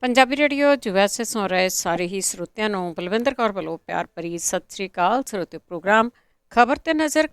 Punjabi radio USA ਸੁਣ ਰਹੇ ਸਾਰੇ ਹੀ ਸਰੋਤਿਆਂ ਨੂੰ ਬਲਵਿੰਦਰ ਕੌਰ ਵੱਲੋਂ ਪਿਆਰ ਭਰੀ ਸਤਿ ਸ੍ਰੀ ਅਕਾਲ। ਸਰੋਤੇ ਪ੍ਰੋਗਰਾਮ ਖਬਰ ਤੇ ਨਜ਼ਰ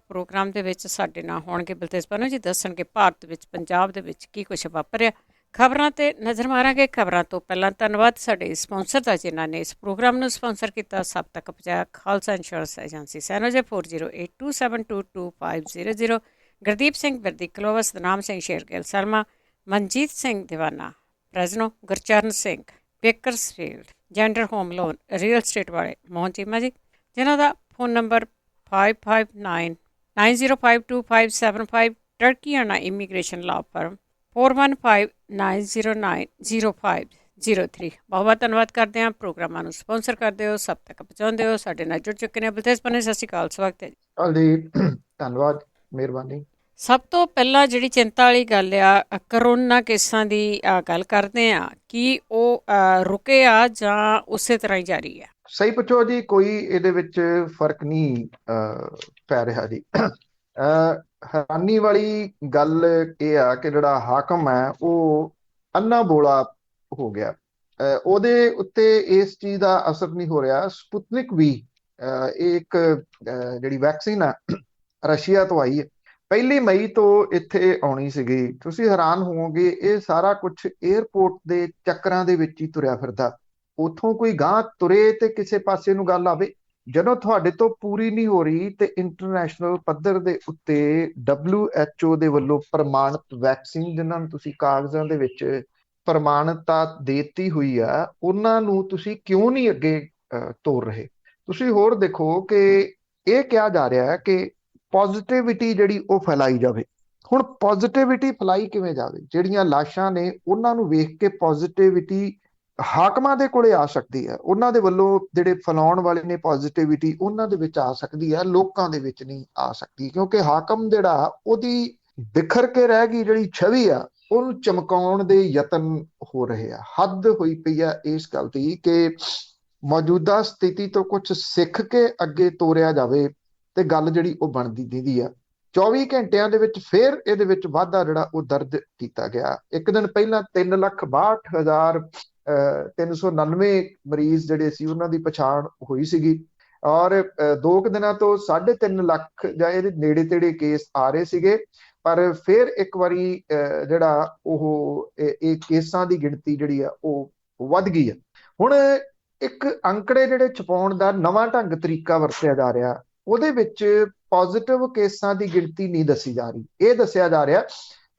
ਪ੍ਰੋਗਰਾਮ ਦੇ ਵਿੱਚ ਸਾਡੇ ਨਾਲ ਹੋਣਗੇ ਬਲਤੇਜ ਬਾਨੋ ਜੀ, ਦੱਸਣਗੇ ਭਾਰਤ ਵਿੱਚ ਪੰਜਾਬ ਦੇ ਵਿੱਚ ਕੀ ਕੁਛ ਵਾਪਰਿਆ। ਖਬਰਾਂ ਤੇ ਨਜ਼ਰ ਮਾਰਾਂਗੇ। ਖਬਰਾਂ ਤੋਂ ਪਹਿਲਾਂ ਧੰਨਵਾਦ ਸਾਡੇ ਸਪਾਂਸਰ ਦਾ, ਜਿਨ੍ਹਾਂ ਨੇ ਇਸ ਪ੍ਰੋਗਰਾਮ ਨੂੰ ਸਪਾਂਸਰ ਕੀਤਾ। ਸਭ ਤੱਕ ਪਹੁੰਚਾਇਆ Khalsa insurance agency San Jose 4082722500, Gurdeep Singh Birdi Clovis, ਦਨਾਮ Singh Shergill Selma, Manjit Singh Diwana Fresno, Gurcharan Singh Bakersfield, ਜੈਂਡਰ ਹੋਮ ਲੋਨ ਰੀਅਲ ਸਟੇਟ ਵਾਲੇ ਮੋਹਨ ਚੀਮਾ ਜੀ, ਜਿਨ੍ਹਾਂ ਦਾ ਫੋਨ ਨੰਬਰ 5599052575, ਟਰਕੀਆਨਾ ਇਮੀਗ੍ਰੇਸ਼ਨ ਲਾਅ ਫਰਮ 4159090503। ਬਹੁਤ ਬਹੁਤ ਧੰਨਵਾਦ ਕਰਦੇ ਹਾਂ। ਪ੍ਰੋਗਰਾਮਾਂ ਨੂੰ ਸਪਾਂਸਰ ਕਰਦੇ ਹੋ, ਸਭ ਤੱਕ ਪਹੁੰਚਾਉਂਦੇ ਹੋ। ਸਾਡੇ ਨਾਲ ਜੁੜ ਚੁੱਕੇ ਨੇ ਬਲਤੇਜ ਬਾਨੋ, ਸਤਿ ਸ਼੍ਰੀ ਅਕਾਲ, ਸਵਾਗਤ ਹੈ ਜੀ। ਜੀ ਧੰਨਵਾਦ, ਮਿਹਰਬਾਨੀ। ਸਭ ਤੋਂ ਪਹਿਲਾਂ ਜਿਹੜੀ ਚਿੰਤਾ ਵਾਲੀ ਗੱਲ ਆ, ਕਰੋਨਾ ਕੇਸਾਂ ਦੀ ਗੱਲ ਕਰਦੇ ਆ, ਕੀ ਉਹ ਰੁਕੇ ਆ ਜਾਂ ਉਸੇ ਤਰ੍ਹਾਂ ਹੀ ਜਾਰੀ ਆ? ਸਹੀ ਪੁੱਛੋ ਜੀ, ਕੋਈ ਇਹਦੇ ਵਿੱਚ ਫਰਕ ਨਹੀਂ ਪੈ ਰਿਹਾ ਜੀ। ਹੈਰਾਨੀ ਵਾਲੀ ਗੱਲ ਇਹ ਆ ਕਿ ਜਿਹੜਾ ਹਾਕਮ ਹੈ ਉਹ ਅੰਨਾ ਬੋਲਾ ਹੋ ਗਿਆ। ਉਹਦੇ ਉੱਤੇ ਇਸ ਚੀਜ਼ ਦਾ ਅਸਰ ਨਹੀਂ ਹੋ ਰਿਹਾ। ਸਪੁਤਨਿਕ ਵੀ ਇਹ ਇੱਕ ਜਿਹੜੀ ਵੈਕਸੀਨ ਆ ਰਸ਼ੀਆ ਤੋਂ ਆਈ ਹੈ, 1 ਮਈ ਤੋਂ ਇੱਥੇ ਆਉਣੀ ਸੀਗੀ। ਤੁਸੀਂ ਹੈਰਾਨ ਹੋਵੋਗੇ, ਇਹ ਸਾਰਾ ਕੁਝ ਏਅਰਪੋਰਟ ਦੇ ਚੱਕਰਾਂ ਦੇ ਵਿੱਚ ਹੀ ਤੁਰਿਆ ਫਿਰਦਾ। ਉੱਥੋਂ ਕੋਈ ਗਾਂਹ ਤੁਰੇ ਤੇ ਕਿਸੇ ਪਾਸੇ ਨੂੰ ਗੱਲ ਆਵੇ। ਜਦੋਂ ਤੁਹਾਡੇ ਤੋਂ ਪੂਰੀ ਨਹੀਂ ਹੋ ਰਹੀ ਤੇ ਇੰਟਰਨੈਸ਼ਨਲ ਪੱਧਰ ਦੇ ਉੱਤੇ WHO ਦੇ ਵੱਲੋਂ ਪ੍ਰਮਾਣਿਤ ਵੈਕਸੀਨ, ਜਿਨ੍ਹਾਂ ਨੂੰ ਤੁਸੀਂ ਕਾਗਜ਼ਾਂ ਦੇ ਵਿੱਚ ਪ੍ਰਮਾਣਿਤਤਾ ਦੇਤੀ ਹੋਈ ਆ, ਉਹਨਾਂ ਨੂੰ ਤੁਸੀਂ ਕਿਉਂ ਨਹੀਂ ਅੱਗੇ ਤੋਰ ਰਹੇ? ਤੁਸੀਂ ਹੋਰ ਦੇਖੋ ਕਿ ਇਹ ਕਿਹਾ ਜਾ ਰਿਹਾ ਹੈ ਕਿ ਪੋਜ਼ਿਟਿਵਿਟੀ ਜਿਹੜੀ ਉਹ ਫੈਲਾਈ ਜਾਵੇ। ਹੁਣ ਪੋਜ਼ਿਟਿਵਿਟੀ ਫੈਲਾਈ ਕਿਵੇਂ ਜਾਵੇ? ਜਿਹੜੀਆਂ ਲਾਸ਼ਾਂ ਨੇ ਉਹਨਾਂ ਨੂੰ ਵੇਖ ਕੇ ਪੋਜ਼ਿਟਿਵਿਟੀ ਹਾਕਮਾਂ ਦੇ ਕੋਲੇ ਆ ਸਕਦੀ ਹੈ। ਉਹਨਾਂ ਦੇ ਵੱਲੋਂ ਜਿਹੜੇ ਫੈਲਾਉਣ ਵਾਲੇ ਨੇ ਪੋਜ਼ਿਟਿਵਿਟੀ, ਉਹਨਾਂ ਦੇ ਵਿੱਚ ਆ ਸਕਦੀ ਹੈ, ਲੋਕਾਂ ਦੇ ਵਿੱਚ ਨਹੀਂ ਆ ਸਕਦੀ। ਕਿਉਂਕਿ ਹਾਕਮ ਜਿਹੜਾ ਉਹਦੀ ਬਿਖਰ ਕੇ ਰਹਿ ਗਈ ਜਿਹੜੀ ਛਵੀ ਆ, ਉਹਨੂੰ ਚਮਕਾਉਣ ਦੇ ਯਤਨ ਹੋ ਰਹੇ ਆ। ਹੱਦ ਹੋਈ ਪਈ ਆ ਇਸ ਗੱਲ ਦੀ ਕਿ ਮੌਜੂਦਾ ਸਥਿਤੀ ਤੋਂ ਕੁਝ ਸਿੱਖ ਕੇ ਅੱਗੇ ਤੋਰਿਆ ਜਾਵੇ ਤੇ ਗੱਲ ਜਿਹੜੀ ਉਹ ਬਣਦੀ ਦੀਦੀ ਆ। 24 ਘੰਟਿਆਂ ਦੇ ਵਿੱਚ ਫਿਰ ਇਹਦੇ ਵਿੱਚ ਵਾਧਾ ਜਿਹੜਾ ਉਹ ਦਰਜ ਕੀਤਾ ਗਿਆ। ਇੱਕ ਦਿਨ ਪਹਿਲਾਂ 3,62,399 ਮਰੀਜ਼ ਜਿਹੜੇ ਸੀ ਉਹਨਾਂ ਦੀ ਪਛਾਣ ਹੋਈ ਸੀਗੀ, ਔਰ 2 ਦਿਨਾਂ ਤੋਂ 3.5 ਲੱਖ ਜਾਂ ਇਹਦੇ ਨੇੜੇ ਤੇੜੇ ਕੇਸ ਆ ਰਹੇ ਸੀਗੇ। ਪਰ ਫਿਰ ਇੱਕ ਵਾਰੀ ਜਿਹੜਾ ਉਹ ਇਹ ਕੇਸਾਂ ਦੀ ਗਿਣਤੀ ਜਿਹੜੀ ਆ ਉਹ ਵੱਧ ਗਈ ਆ। ਹੁਣ ਇੱਕ ਅੰਕੜੇ ਜਿਹੜੇ ਛਪਾਉਣ ਦਾ ਨਵਾਂ ਢੰਗ ਤਰੀਕਾ ਵਰਤਿਆ ਜਾ ਰਿਹਾ। ਉਹਦੇ ਵਿੱਚ ਪੋਜ਼ਿਟਿਵ ਕੇਸਾਂ ਦੀ ਗਿਣਤੀ ਨਹੀਂ ਦੱਸੀ ਜਾ ਰਹੀ। ਇਹ ਦੱਸਿਆ ਜਾ ਰਿਹਾ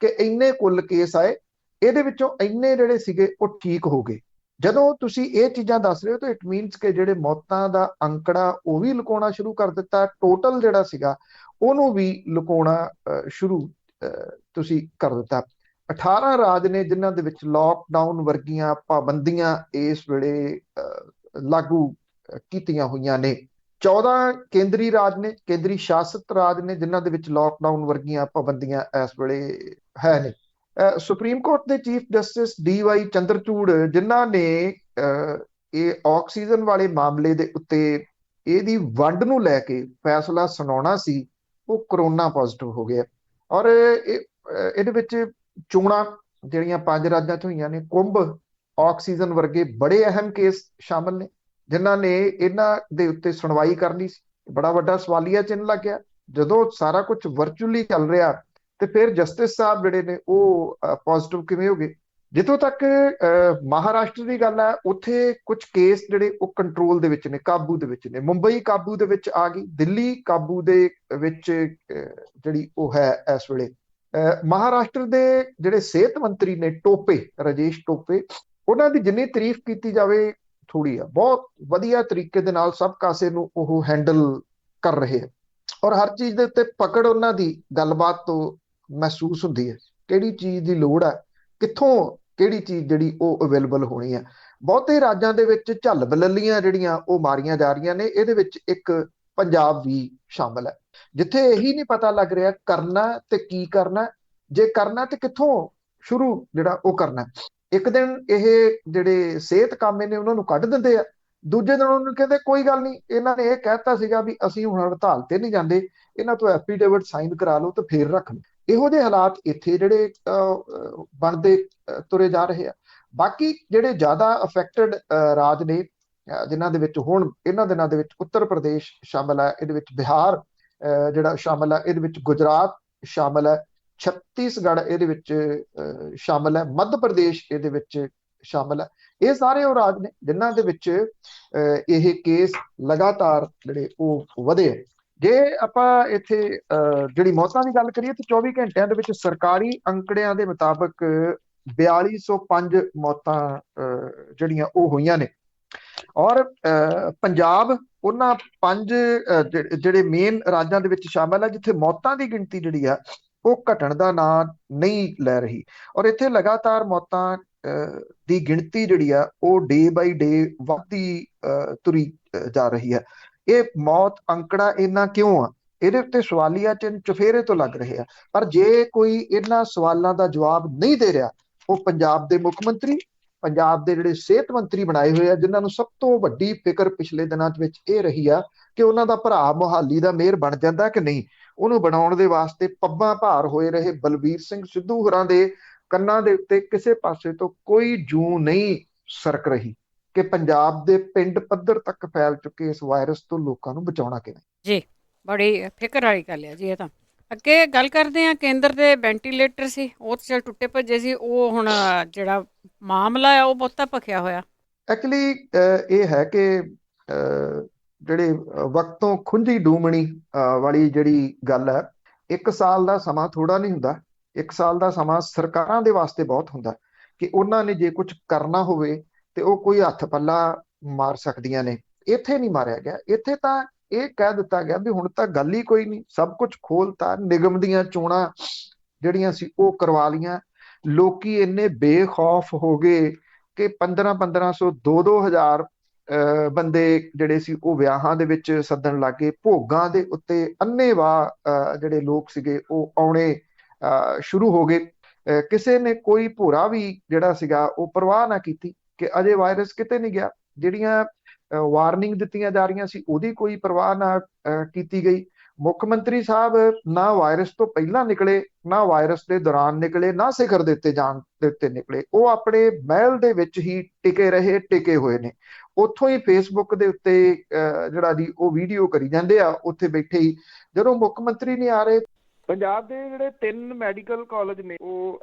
ਕਿ ਇੰਨੇ ਕੁੱਲ ਕੇਸ ਆਏ, ਇਹਦੇ ਵਿੱਚੋਂ ਇੰਨੇ ਜਿਹੜੇ ਸੀਗੇ ਉਹ ਠੀਕ ਹੋ ਗਏ। ਜਦੋਂ ਤੁਸੀਂ ਇਹ ਚੀਜ਼ਾਂ ਦੱਸ ਰਹੇ ਹੋ ਤਾਂ ਇਟ ਮੀਨਸ ਕਿ ਜਿਹੜੇ ਮੌਤਾਂ ਦਾ ਅੰਕੜਾ ਉਹ ਵੀ ਲੁਕਾਉਣਾ ਸ਼ੁਰੂ ਕਰ ਦਿੱਤਾ। ਟੋਟਲ ਜਿਹੜਾ ਸੀਗਾ ਉਹਨੂੰ ਵੀ ਲੁਕਾਉਣਾ ਸ਼ੁਰੂ ਤੁਸੀਂ ਕਰ ਦਿੱਤਾ। 18 ਰਾਜ ਨੇ ਜਿਨ੍ਹਾਂ ਦੇ ਵਿੱਚ ਲੋਕਡਾਊਨ ਵਰਗੀਆਂ ਪਾਬੰਦੀਆਂ ਇਸ ਵੇਲੇ ਲਾਗੂ ਕੀਤੀਆਂ ਹੋਈਆਂ ਨੇ। 14 ਕੇਂਦਰੀ ਰਾਜ ਨੇ, ਕੇਂਦਰੀ ਸ਼ਾਸਿਤ ਰਾਜ ਨੇ, ਜਿਨ੍ਹਾਂ ਦੇ ਵਿੱਚ ਲੋਕਡਾਊਨ ਵਰਗੀਆਂ ਪਾਬੰਦੀਆਂ ਇਸ ਵੇਲੇ ਹੈ ਨੇ। ਸੁਪਰੀਮ ਕੋਰਟ ਦੇ ਚੀਫ ਜਸਟਿਸ DY ਚੰਦਰਚੂੜ, ਜਿਨ੍ਹਾਂ ਨੇ ਇਹ ਆਕਸੀਜਨ ਵਾਲੇ ਮਾਮਲੇ ਦੇ ਉੱਤੇ ਇਹਦੀ ਵੰਡ ਨੂੰ ਲੈ ਕੇ ਫੈਸਲਾ ਸੁਣਾਉਣਾ ਸੀ, ਉਹ ਕਰੋਨਾ ਪੋਜ਼ਿਟਿਵ ਹੋ ਗਿਆ। ਔਰ ਇਹਦੇ ਵਿੱਚ ਚੋਣਾਂ ਜਿਹੜੀਆਂ 5 ਰਾਜਾਂ 'ਚ ਹੋਈਆਂ ਨੇ, ਕੁੰਭ, ਆਕਸੀਜਨ ਵਰਗੇ ਬੜੇ ਅਹਿਮ ਕੇਸ ਸ਼ਾਮਲ ਨੇ, ਜਿਨ੍ਹਾਂ ਨੇ ਇਹਨਾਂ ਦੇ ਉੱਤੇ ਸੁਣਵਾਈ ਕਰਨੀ ਸੀ। ਬੜਾ ਵੱਡਾ ਸਵਾਲੀਆ ਚਿੰਨ੍ਹ ਲੱਗ ਗਿਆ। ਜਦੋਂ ਸਾਰਾ ਕੁਝ ਵਰਚੁਅਲੀ ਚੱਲ ਰਿਹਾ ਤੇ ਫਿਰ ਜਸਟਿਸ ਸਾਹਿਬ ਜਿਹੜੇ ਨੇ ਉਹ ਪੋਜ਼ਿਟਿਵ ਕਿਵੇਂ ਹੋ ਗਏ? ਜਿੱਥੋਂ ਤੱਕ ਮਹਾਰਾਸ਼ਟਰ ਦੀ ਗੱਲ ਹੈ, ਉੱਥੇ ਕੁਝ ਕੇਸ ਜਿਹੜੇ ਉਹ ਕੰਟਰੋਲ ਦੇ ਵਿੱਚ ਨੇ, ਕਾਬੂ ਦੇ ਵਿੱਚ ਨੇ। ਮੁੰਬਈ ਕਾਬੂ ਦੇ ਵਿੱਚ ਆ ਗਈ, ਦਿੱਲੀ ਕਾਬੂ ਦੇ ਵਿੱਚ ਜਿਹੜੀ ਉਹ ਹੈ ਇਸ ਵੇਲੇ। ਮਹਾਰਾਸ਼ਟਰ ਦੇ ਜਿਹੜੇ ਸਿਹਤ ਮੰਤਰੀ ਨੇ ਰਾਜੇਸ਼ ਟੋਪੇ, ਉਹਨਾਂ ਦੀ ਜਿੰਨੀ ਤਾਰੀਫ ਕੀਤੀ ਜਾਵੇ ਥੋੜੀ ਆ। ਬਹੁਤ ਵਧੀਆ ਤਰੀਕੇ ਦੇ ਨਾਲ ਸਭ ਕਾਸੇ ਨੂੰ ਉਹ ਹੈਂਡਲ ਕਰ ਰਹੇ ਆ, ਔਰ ਹਰ ਚੀਜ਼ ਦੇ ਉੱਤੇ ਪਕੜ ਉਹਨਾਂ ਦੀ ਗੱਲਬਾਤ ਤੋਂ ਮਹਿਸੂਸ ਹੁੰਦੀ ਹੈ। ਕਿਹੜੀ ਚੀਜ਼ ਦੀ ਲੋੜ ਹੈ, ਕਿੱਥੋਂ ਕਿਹੜੀ ਚੀਜ਼ ਜਿਹੜੀ ਉਹ ਅਵੇਲੇਬਲ ਹੋਣੀ ਹੈ। ਬਹੁਤੇ ਰਾਜਾਂ ਦੇ ਵਿੱਚ ਝੱਲ ਬਲੱਲੀਆਂ ਜਿਹੜੀਆਂ ਉਹ ਮਾਰੀਆਂ ਜਾ ਰਹੀਆਂ ਨੇ। ਇਹਦੇ ਵਿੱਚ ਇੱਕ ਪੰਜਾਬ ਵੀ ਸ਼ਾਮਲ ਹੈ, ਜਿੱਥੇ ਇਹੀ ਨਹੀਂ ਪਤਾ ਲੱਗ ਰਿਹਾ ਕਰਨਾ ਤੇ ਕੀ ਕਰਨਾ, ਜੇ ਕਰਨਾ ਤੇ ਕਿੱਥੋਂ ਸ਼ੁਰੂ ਜਿਹੜਾ ਉਹ ਕਰਨਾ। ਇੱਕ ਦਿਨ ਇਹ ਜਿਹੜੇ ਸਿਹਤ ਕਾਮੇ ਨੇ ਉਹਨਾਂ ਨੂੰ ਕੱਢ ਦਿੰਦੇ ਆ, ਦੂਜੇ ਦਿਨ ਉਹਨੂੰ ਕਹਿੰਦੇ ਕੋਈ ਗੱਲ ਨਹੀਂ, ਇਹਨਾਂ ਨੇ ਇਹ ਕਹਿਤਾ ਸੀਗਾ ਵੀ ਅਸੀਂ ਹੁਣ ਹੜਤਾਲ ਤੇ ਨਹੀਂ ਜਾਂਦੇ, ਇਹਨਾਂ ਤੋਂ ਐਫੀਡੇਵਿਟ ਸਾਈਨ ਕਰਾ ਲਓ ਤੇ ਫੇਰ ਰੱਖ ਲਓ। ਇਹੋ ਜਿਹੇ ਹਾਲਾਤ ਇੱਥੇ ਜਿਹੜੇ ਬਣਦੇ ਤੁਰੇ ਜਾ ਰਹੇ ਆ। ਬਾਕੀ ਜਿਹੜੇ ਜ਼ਿਆਦਾ ਅਫੈਕਟਡ ਰਾਜ ਨੇ, ਜਿਨ੍ਹਾਂ ਦੇ ਵਿੱਚ ਹੁਣ ਇਹਨਾਂ ਦਿਨਾਂ ਦੇ ਵਿੱਚ ਉੱਤਰ ਪ੍ਰਦੇਸ਼ ਸ਼ਾਮਲ ਹੈ, ਇਹਦੇ ਵਿੱਚ ਬਿਹਾਰ ਜਿਹੜਾ ਸ਼ਾਮਲ ਹੈ, ਇਹਦੇ ਵਿੱਚ ਗੁਜਰਾਤ ਸ਼ਾਮਲ ਹੈ, ਛੱਤੀਸਗੜ੍ਹ ਇਹਦੇ ਵਿੱਚ ਸ਼ਾਮਲ ਹੈ, ਮੱਧ ਪ੍ਰਦੇਸ਼ ਇਹਦੇ ਵਿੱਚ ਸ਼ਾਮਲ ਹੈ। ਇਹ ਸਾਰੇ ਉਹ ਰਾਜ ਨੇ ਜਿਨ੍ਹਾਂ ਦੇ ਵਿੱਚ ਇਹ ਕੇਸ ਲਗਾਤਾਰ ਜਿਹੜੇ ਉਹ ਵਧੇ ਹੈ। ਜੇ ਆਪਾਂ ਇੱਥੇ ਜਿਹੜੀ ਮੌਤਾਂ ਦੀ ਗੱਲ ਕਰੀਏ ਤਾਂ 24 ਘੰਟਿਆਂ ਦੇ ਵਿੱਚ ਸਰਕਾਰੀ ਅੰਕੜਿਆਂ ਦੇ ਮੁਤਾਬਕ 4205 ਮੌਤਾਂ ਜਿਹੜੀਆਂ ਉਹ ਹੋਈਆਂ ਨੇ। ਔਰ ਪੰਜਾਬ ਉਹਨਾਂ 5 ਜਿਹੜੇ ਮੇਨ ਰਾਜਾਂ ਦੇ ਵਿੱਚ ਸ਼ਾਮਲ ਹੈ ਜਿੱਥੇ ਮੌਤਾਂ ਦੀ ਗਿਣਤੀ ਜਿਹੜੀ ਆ ਉਹ ਘਟਣ ਦਾ ਨਾਂ ਨਹੀਂ ਲੈ ਰਹੀ। ਔਰ ਇੱਥੇ ਲਗਾਤਾਰ ਮੌਤਾਂ ਦੀ ਗਿਣਤੀ ਜਿਹੜੀ ਆ ਉਹ ਡੇ ਬਾਈ ਡੇ ਵੱਧਦੀ ਤੁਰੀ ਜਾ ਰਹੀ ਹੈ। ਇਹ ਮੌਤ ਅੰਕੜਾ ਇੰਨਾ ਕਿਉਂ ਆ? ਇਹਦੇ ਉੱਤੇ ਸਵਾਲੀਆ ਚਿੰਨ੍ਹ ਚੁਫੇਰੇ ਤੋਂ ਲੱਗ ਰਹੇ ਆ। ਪਰ ਜੇ ਕੋਈ ਇਹਨਾਂ ਸਵਾਲਾਂ ਦਾ ਜਵਾਬ ਨਹੀਂ ਦੇ ਰਿਹਾ, ਉਹ ਪੰਜਾਬ ਦੇ ਮੁੱਖ ਮੰਤਰੀ, ਪੰਜਾਬ ਦੇ ਜਿਹੜੇ ਸਿਹਤ ਮੰਤਰੀ ਬਣਾਏ ਹੋਏ ਆ, ਜਿਨ੍ਹਾਂ ਨੂੰ ਸਭ ਤੋਂ ਵੱਡੀ ਫਿਕਰ ਪਿਛਲੇ ਦਿਨਾਂ ਦੇ ਵਿੱਚ ਇਹ ਰਹੀ ਆ ਕਿ ਉਹਨਾਂ ਦਾ ਭਰਾ ਮੁਹਾਲੀ ਦਾ ਮੇਅਰ ਬਣ ਜਾਂਦਾ ਕਿ ਨਹੀਂ। ਉਹਨੂੰ ਬਣਾਉਣ ਦੇ ਵਾਸਤੇ ਪੱਬਾਂ ਭਾਰ ਹੋਏ ਰਹੇ ਬਲਬੀਰ ਸਿੰਘ ਸਿੱਧੂ ਹੋਰਾਂ ਦੇ ਕੰਨਾਂ ਦੇ ਉੱਤੇ ਕਿਸੇ ਪਾਸੇ ਤੋਂ ਕੋਈ ਜੂੰ ਨਹੀਂ ਸਰਕ ਰਹੀ ਕਿ ਪੰਜਾਬ ਦੇ ਪਿੰਡ ਪੱਧਰ ਤੱਕ ਫੈਲ ਚੁੱਕੇ ਇਸ ਵਾਇਰਸ ਤੋਂ ਲੋਕਾਂ ਨੂੰ ਬਚਾਉਣਾ ਕਿਵੇਂ। ਜੀ, ਬੜੀ ਫਿਕਰ ਵਾਲੀ ਗੱਲ ਹੈ ਜੀ ਇਹ ਤਾਂ। ਅੱਗੇ ਗੱਲ ਕਰਦੇ ਹਾਂ, ਕੇਂਦਰ ਦੇ ਵੈਂਟੀਲੇਟਰ ਸੀ ਉਹ ਤਾਂ ਚਲ ਟੁੱਟੇ ਭੱਜੇ ਸੀ, ਉਹ ਹੁਣ ਜਿਹੜਾ ਮਾਮਲਾ ਹੈ ਉਹ ਬਹੁਤਾ ਭਖਿਆ ਹੋਇਆ। ਐਕਚੁਅਲੀ ਇਹ ਹੈ ਕਿ ਜਿਹੜੇ ਵਕਤੋਂ ਖੁੰਝੀ ਡੂਮਣੀ ਵਾਲੀ ਜਿਹੜੀ ਗੱਲ ਹੈ, 1 ਸਾਲ ਦਾ ਸਮਾਂ ਥੋੜਾ ਨਹੀਂ ਹੁੰਦਾ। 1 ਸਾਲ ਦਾ ਸਮਾਂ ਸਰਕਾਰਾਂ ਦੇ ਵਾਸਤੇ ਬਹੁਤ ਹੁੰਦਾ ਕਿ ਉਹਨਾਂ ਨੇ ਜੇ ਕੁਝ ਕਰਨਾ ਹੋਵੇ ਤੇ ਉਹ ਕੋਈ ਹੱਥ ਪੱਲਾ ਮਾਰ ਸਕਦੀਆਂ ਨੇ। ਇੱਥੇ ਨਹੀਂ ਮਾਰਿਆ ਗਿਆ। ਇੱਥੇ ਤਾਂ ਇਹ ਕਹਿ ਦਿੱਤਾ ਗਿਆ ਵੀ ਹੁਣ ਤਾਂ ਗੱਲ ਹੀ ਕੋਈ ਨਹੀਂ, ਸਭ ਕੁਝ ਖੋਲਤਾ। ਨਿਗਮ ਦੀਆਂ ਚੋਣਾਂ ਜਿਹੜੀਆਂ ਸੀ ਉਹ ਕਰਵਾ ਲੀਆਂ। ਲੋਕੀ ਇੰਨੇ ਬੇਖੌਫ ਹੋ ਗਏ ਕਿ 1500 2000 ਬੰਦੇ ਜਿਹੜੇ ਸੀ ਉਹ ਵਿਆਹਾਂ ਦੇ ਵਿੱਚ ਸੱਦਣ ਲੱਗੇ। ਭੋਗਾਂ ਦੇ ਉੱਤੇ ਅੰਨ੍ਹੇਵਾਹ ਜਿਹੜੇ ਲੋਕ ਸੀਗੇ ਉਹ ਆਉਣੇ ਸ਼ੁਰੂ ਹੋ ਗਏ। ਕਿਸੇ ਨੇ ਕੋਈ ਭੋਰਾ ਵੀ ਜਿਹੜਾ ਸੀਗਾ ਉਹ ਪਰਵਾਹ ਨਾ ਕੀਤੀ ਕਿ ਅਜੇ ਵਾਇਰਸ ਕਿਤੇ ਨਹੀਂ ਗਿਆ। ਜਿਹੜੀਆਂ ਵਾਰਨਿੰਗ ਦਿੱਤੀਆਂ ਜਾ ਰਹੀਆਂ ਸੀ ਉਹਦੀ ਕੋਈ ਪਰਵਾਹ ਨਾ ਕੀਤੀ ਗਈ। ਮੁੱਖ ਮੰਤਰੀ ਸਾਹਿਬ ਨਾ ਵਾਇਰਸ ਤੋਂ ਪਹਿਲਾਂ ਨਿਕਲੇ, ਨਾ ਵਾਇਰਸ ਦੇ ਦੌਰਾਨ ਨਿਕਲੇ, ਨਾ ਸਿਖਰ ਦਿੱਤੇ ਜਾਣ ਦੇ ਉੱਤੇ ਨਿਕਲੇ। ਉਹ ਆਪਣੇ ਮਹਿਲ ਦੇ ਵਿੱਚ ਹੀ ਟਿਕੇ ਰਹੇ, ਟਿਕੇ ਹੋਏ ਨੇ। ਉੱਥੋਂ ਹੀ ਫੇਸਬੁੱਕ ਦੇ ਉੱਤੇ ਜਿਹੜਾ ਜੀ ਉਹ ਵੀਡੀਓ ਕਰੀ ਜਾਂਦੇ ਆ ਉੱਥੇ ਬੈਠੇ ਹੀ। ਜਦੋਂ ਮੁੱਖ ਮੰਤਰੀ ਨਹੀਂ ਆ ਰਹੇ, ਪੰਜਾਬ ਦੇ ਜਿਹੜੇ 3 ਮੈਡੀਕਲ ਕਾਲਜ ਨੇ ਉਹ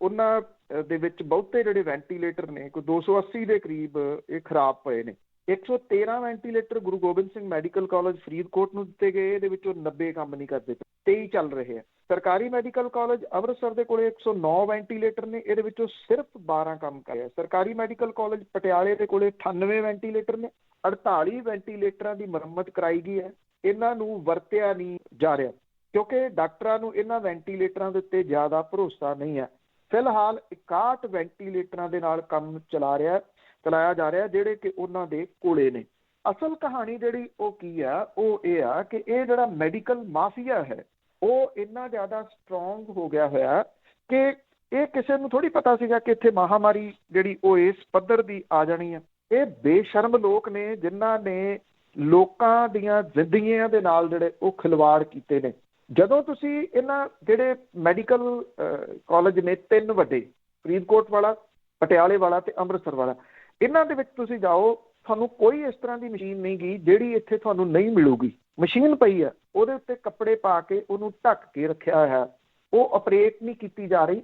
ਉਹਨਾਂ ਦੇ ਵਿੱਚ ਬਹੁਤੇ ਜਿਹੜੇ ਵੈਂਟੀਲੇਟਰ ਨੇ ਕੋਈ 280 ਦੇ ਕਰੀਬ ਇਹ ਖਰਾਬ ਪਏ ਨੇ। 113 ventilator Guru Gobind Singh medical college Faridkot ਨੂੰ ਦਿੱਤੇ ਗਏ, ਇਹਦੇ ਵਿੱਚੋਂ 90 ਕੰਮ ਨਹੀਂ ਕਰਦੇ, 23 ਚੱਲ ਰਹੇ ਆ। ਸਰਕਾਰੀ ਮੈਡੀਕਲ ਕਾਲਜ ਅੰਮ੍ਰਿਤਸਰ ਦੇ ਕੋਲੇ 109 ਵੈਂਟੀਲੇਟਰ ਨੇ, ਇਹਦੇ ਵਿੱਚੋਂ ਸਿਰਫ 12 ਕੰਮ ਕਰ ਰਿਹਾ। ਸਰਕਾਰੀ ਮੈਡੀਕਲ ਕਾਲਜ ਪਟਿਆਲੇ ਦੇ ਕੋਲੇ 98 ਵੈਂਟੀਲੇਟਰ ਨੇ, 48 ਵੈਂਟੀਲੇਟਰਾਂ ਦੀ ਮੁਰੰਮਤ ਕਰਾਈ ਗਈ ਹੈ। ਇਹਨਾਂ ਨੂੰ ਵਰਤਿਆ ਨਹੀਂ ਜਾ ਰਿਹਾ ਕਿਉਂਕਿ ਡਾਕਟਰਾਂ ਨੂੰ ਇਹਨਾਂ ਵੈਂਟੀਲੇਟਰਾਂ ਦੇ ਉੱਤੇ ਜ਼ਿਆਦਾ ਭਰੋਸਾ ਨਹੀਂ ਹੈ। ਫਿਲਹਾਲ 61 ਵੈਂਟੀਲੇਟਰਾਂ ਦੇ ਨਾਲ ਕੰਮ ਚਲਾਇਆ ਜਾ ਰਿਹਾ ਜਿਹੜੇ ਕਿ ਉਹਨਾਂ ਦੇ ਕੋਲੇ ਨੇ। ਅਸਲ ਕਹਾਣੀ ਜਿਹੜੀ ਉਹ ਕੀ ਆ, ਉਹ ਇਹ ਆ ਕਿ ਇਹ ਜਿਹੜਾ ਮੈਡੀਕਲ ਮਾਫੀਆ ਹੈ ਉਹ ਇੰਨਾ ਜ਼ਿਆਦਾ ਸਟਰੋਂਗ ਹੋ ਗਿਆ ਹੋਇਆ ਕਿ ਇਹ ਕਿਸੇ ਨੂੰ ਥੋੜੀ ਪਤਾ ਸੀਗਾ ਕਿ ਇੱਥੇ ਮਹਾਮਾਰੀ ਜਿਹੜੀ ਉਹ ਇਸ ਪੱਧਰ ਦੀ ਆ ਜਾਣੀ ਆ। ਇਹ ਬੇਸ਼ਰਮ ਲੋਕ ਨੇ ਜਿਨ੍ਹਾਂ ਨੇ ਲੋਕਾਂ ਦੀਆਂ ਜ਼ਿੰਦਗੀਆਂ ਦੇ ਨਾਲ ਜਿਹੜੇ ਉਹ ਖਿਲਵਾੜ ਕੀਤੇ ਨੇ। ਜਦੋਂ ਤੁਸੀਂ ਇਹਨਾਂ ਜਿਹੜੇ ਮੈਡੀਕਲ ਕਾਲਜ ਨੇ 3 ਵੱਡੇ, ਫਰੀਦਕੋਟ ਵਾਲਾ, ਪਟਿਆਲੇ ਵਾਲਾ ਤੇ ਅੰਮ੍ਰਿਤਸਰ ਵਾਲਾ, ਇਹਨਾਂ ਦੇ ਵਿੱਚ ਤੁਸੀਂ ਜਾਓ, ਤੁਹਾਨੂੰ ਕੋਈ ਇਸ ਤਰ੍ਹਾਂ ਦੀ ਮਸ਼ੀਨ ਨਹੀਂ ਗਈ ਜਿਹੜੀ ਇੱਥੇ ਤੁਹਾਨੂੰ ਨਹੀਂ ਮਿਲੂਗੀ। ਮਸ਼ੀਨ ਪਈ ਆ, ਉਹਦੇ ਉੱਤੇ ਕੱਪੜੇ ਪਾ ਕੇ ਉਹਨੂੰ ਢੱਕ ਕੇ ਰੱਖਿਆ ਹੈ, ਉਹ ਆਪਰੇਟ ਨਹੀਂ ਕੀਤੀ ਜਾ ਰਹੀ।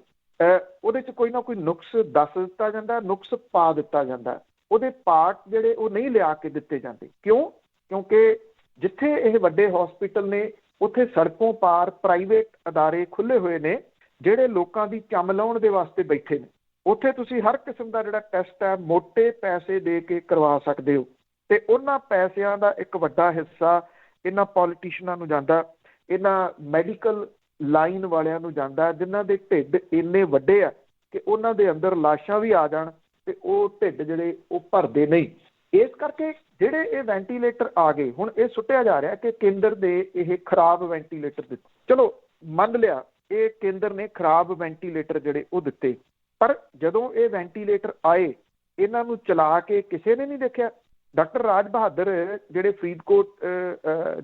ਉਹਦੇ 'ਚ ਕੋਈ ਨਾ ਕੋਈ ਨੁਕਸ ਦੱਸ ਦਿੱਤਾ ਜਾਂਦਾ, ਨੁਕਸ ਪਾ ਦਿੱਤਾ ਜਾਂਦਾ, ਉਹਦੇ ਪਾਰਟ ਜਿਹੜੇ ਉਹ ਨਹੀਂ ਲਿਆ ਕੇ ਦਿੱਤੇ ਜਾਂਦੇ। ਕਿਉਂ? ਕਿਉਂਕਿ ਜਿੱਥੇ ਇਹ ਵੱਡੇ ਹਸਪੀਟਲ ਨੇ ਉੱਥੇ ਸੜਕੋਂ ਪਾਰ ਪ੍ਰਾਈਵੇਟ ਅਦਾਰੇ ਖੁੱਲ੍ਹੇ ਹੋਏ ਨੇ ਜਿਹੜੇ ਲੋਕਾਂ ਦੀ ਚੰਮ ਲਾਉਣ ਦੇ ਵਾਸਤੇ ਬੈਠੇ ਨੇ। ਉੱਥੇ ਤੁਸੀਂ ਹਰ ਕਿਸਮ ਦਾ ਜਿਹੜਾ ਟੈਸਟ ਹੈ ਮੋਟੇ ਪੈਸੇ ਦੇ ਕੇ ਕਰਵਾ ਸਕਦੇ ਹੋ ਤੇ ਉਹਨਾਂ ਪੈਸਿਆਂ ਦਾ ਇੱਕ ਵੱਡਾ ਹਿੱਸਾ ਇਹਨਾਂ ਪੋਲੀਟੀਸ਼ੀਅਨਾਂ ਨੂੰ ਜਾਂਦਾ, ਇਹਨਾਂ ਮੈਡੀਕਲ ਲਾਈਨ ਵਾਲਿਆਂ ਨੂੰ ਜਾਂਦਾ, ਜਿਨ੍ਹਾਂ ਦੇ ਢਿੱਡ ਇੰਨੇ ਵੱਡੇ ਆ ਕਿ ਉਹਨਾਂ ਦੇ ਅੰਦਰ ਲਾਸ਼ਾਂ ਵੀ ਆ ਜਾਣ ਤੇ ਉਹ ਢਿੱਡ ਜਿਹੜੇ ਉਹ ਭਰਦੇ ਨਹੀਂ। ਇਸ ਕਰਕੇ ਜਿਹੜੇ ਇਹ ਵੈਂਟੀਲੇਟਰ ਆ ਗਏ, ਹੁਣ ਇਹ ਸੁੱਟਿਆ ਜਾ ਰਿਹਾ ਕਿ ਕੇਂਦਰ ਦੇ ਇਹ ਖਰਾਬ ਵੈਂਟੀਲੇਟਰ ਦਿੱਤੇ। ਚਲੋ ਮੰਨ ਲਿਆ ਇਹ ਕੇਂਦਰ ਨੇ ਖਰਾਬ ਵੈਂਟੀਲੇਟਰ ਜਿਹੜੇ ਉਹ ਦਿੱਤੇ, ਪਰ ਜਦੋਂ ਇਹ ਵੈਂਟੀਲੇਟਰ ਆਏ ਇਹਨਾਂ ਨੂੰ ਚਲਾ ਕੇ ਕਿਸੇ ਨੇ ਨਹੀਂ ਦੇਖਿਆ। ਡਾਕਟਰ ਰਾਜ ਬਹਾਦਰ ਜਿਹੜੇ ਫਰੀਦਕੋਟ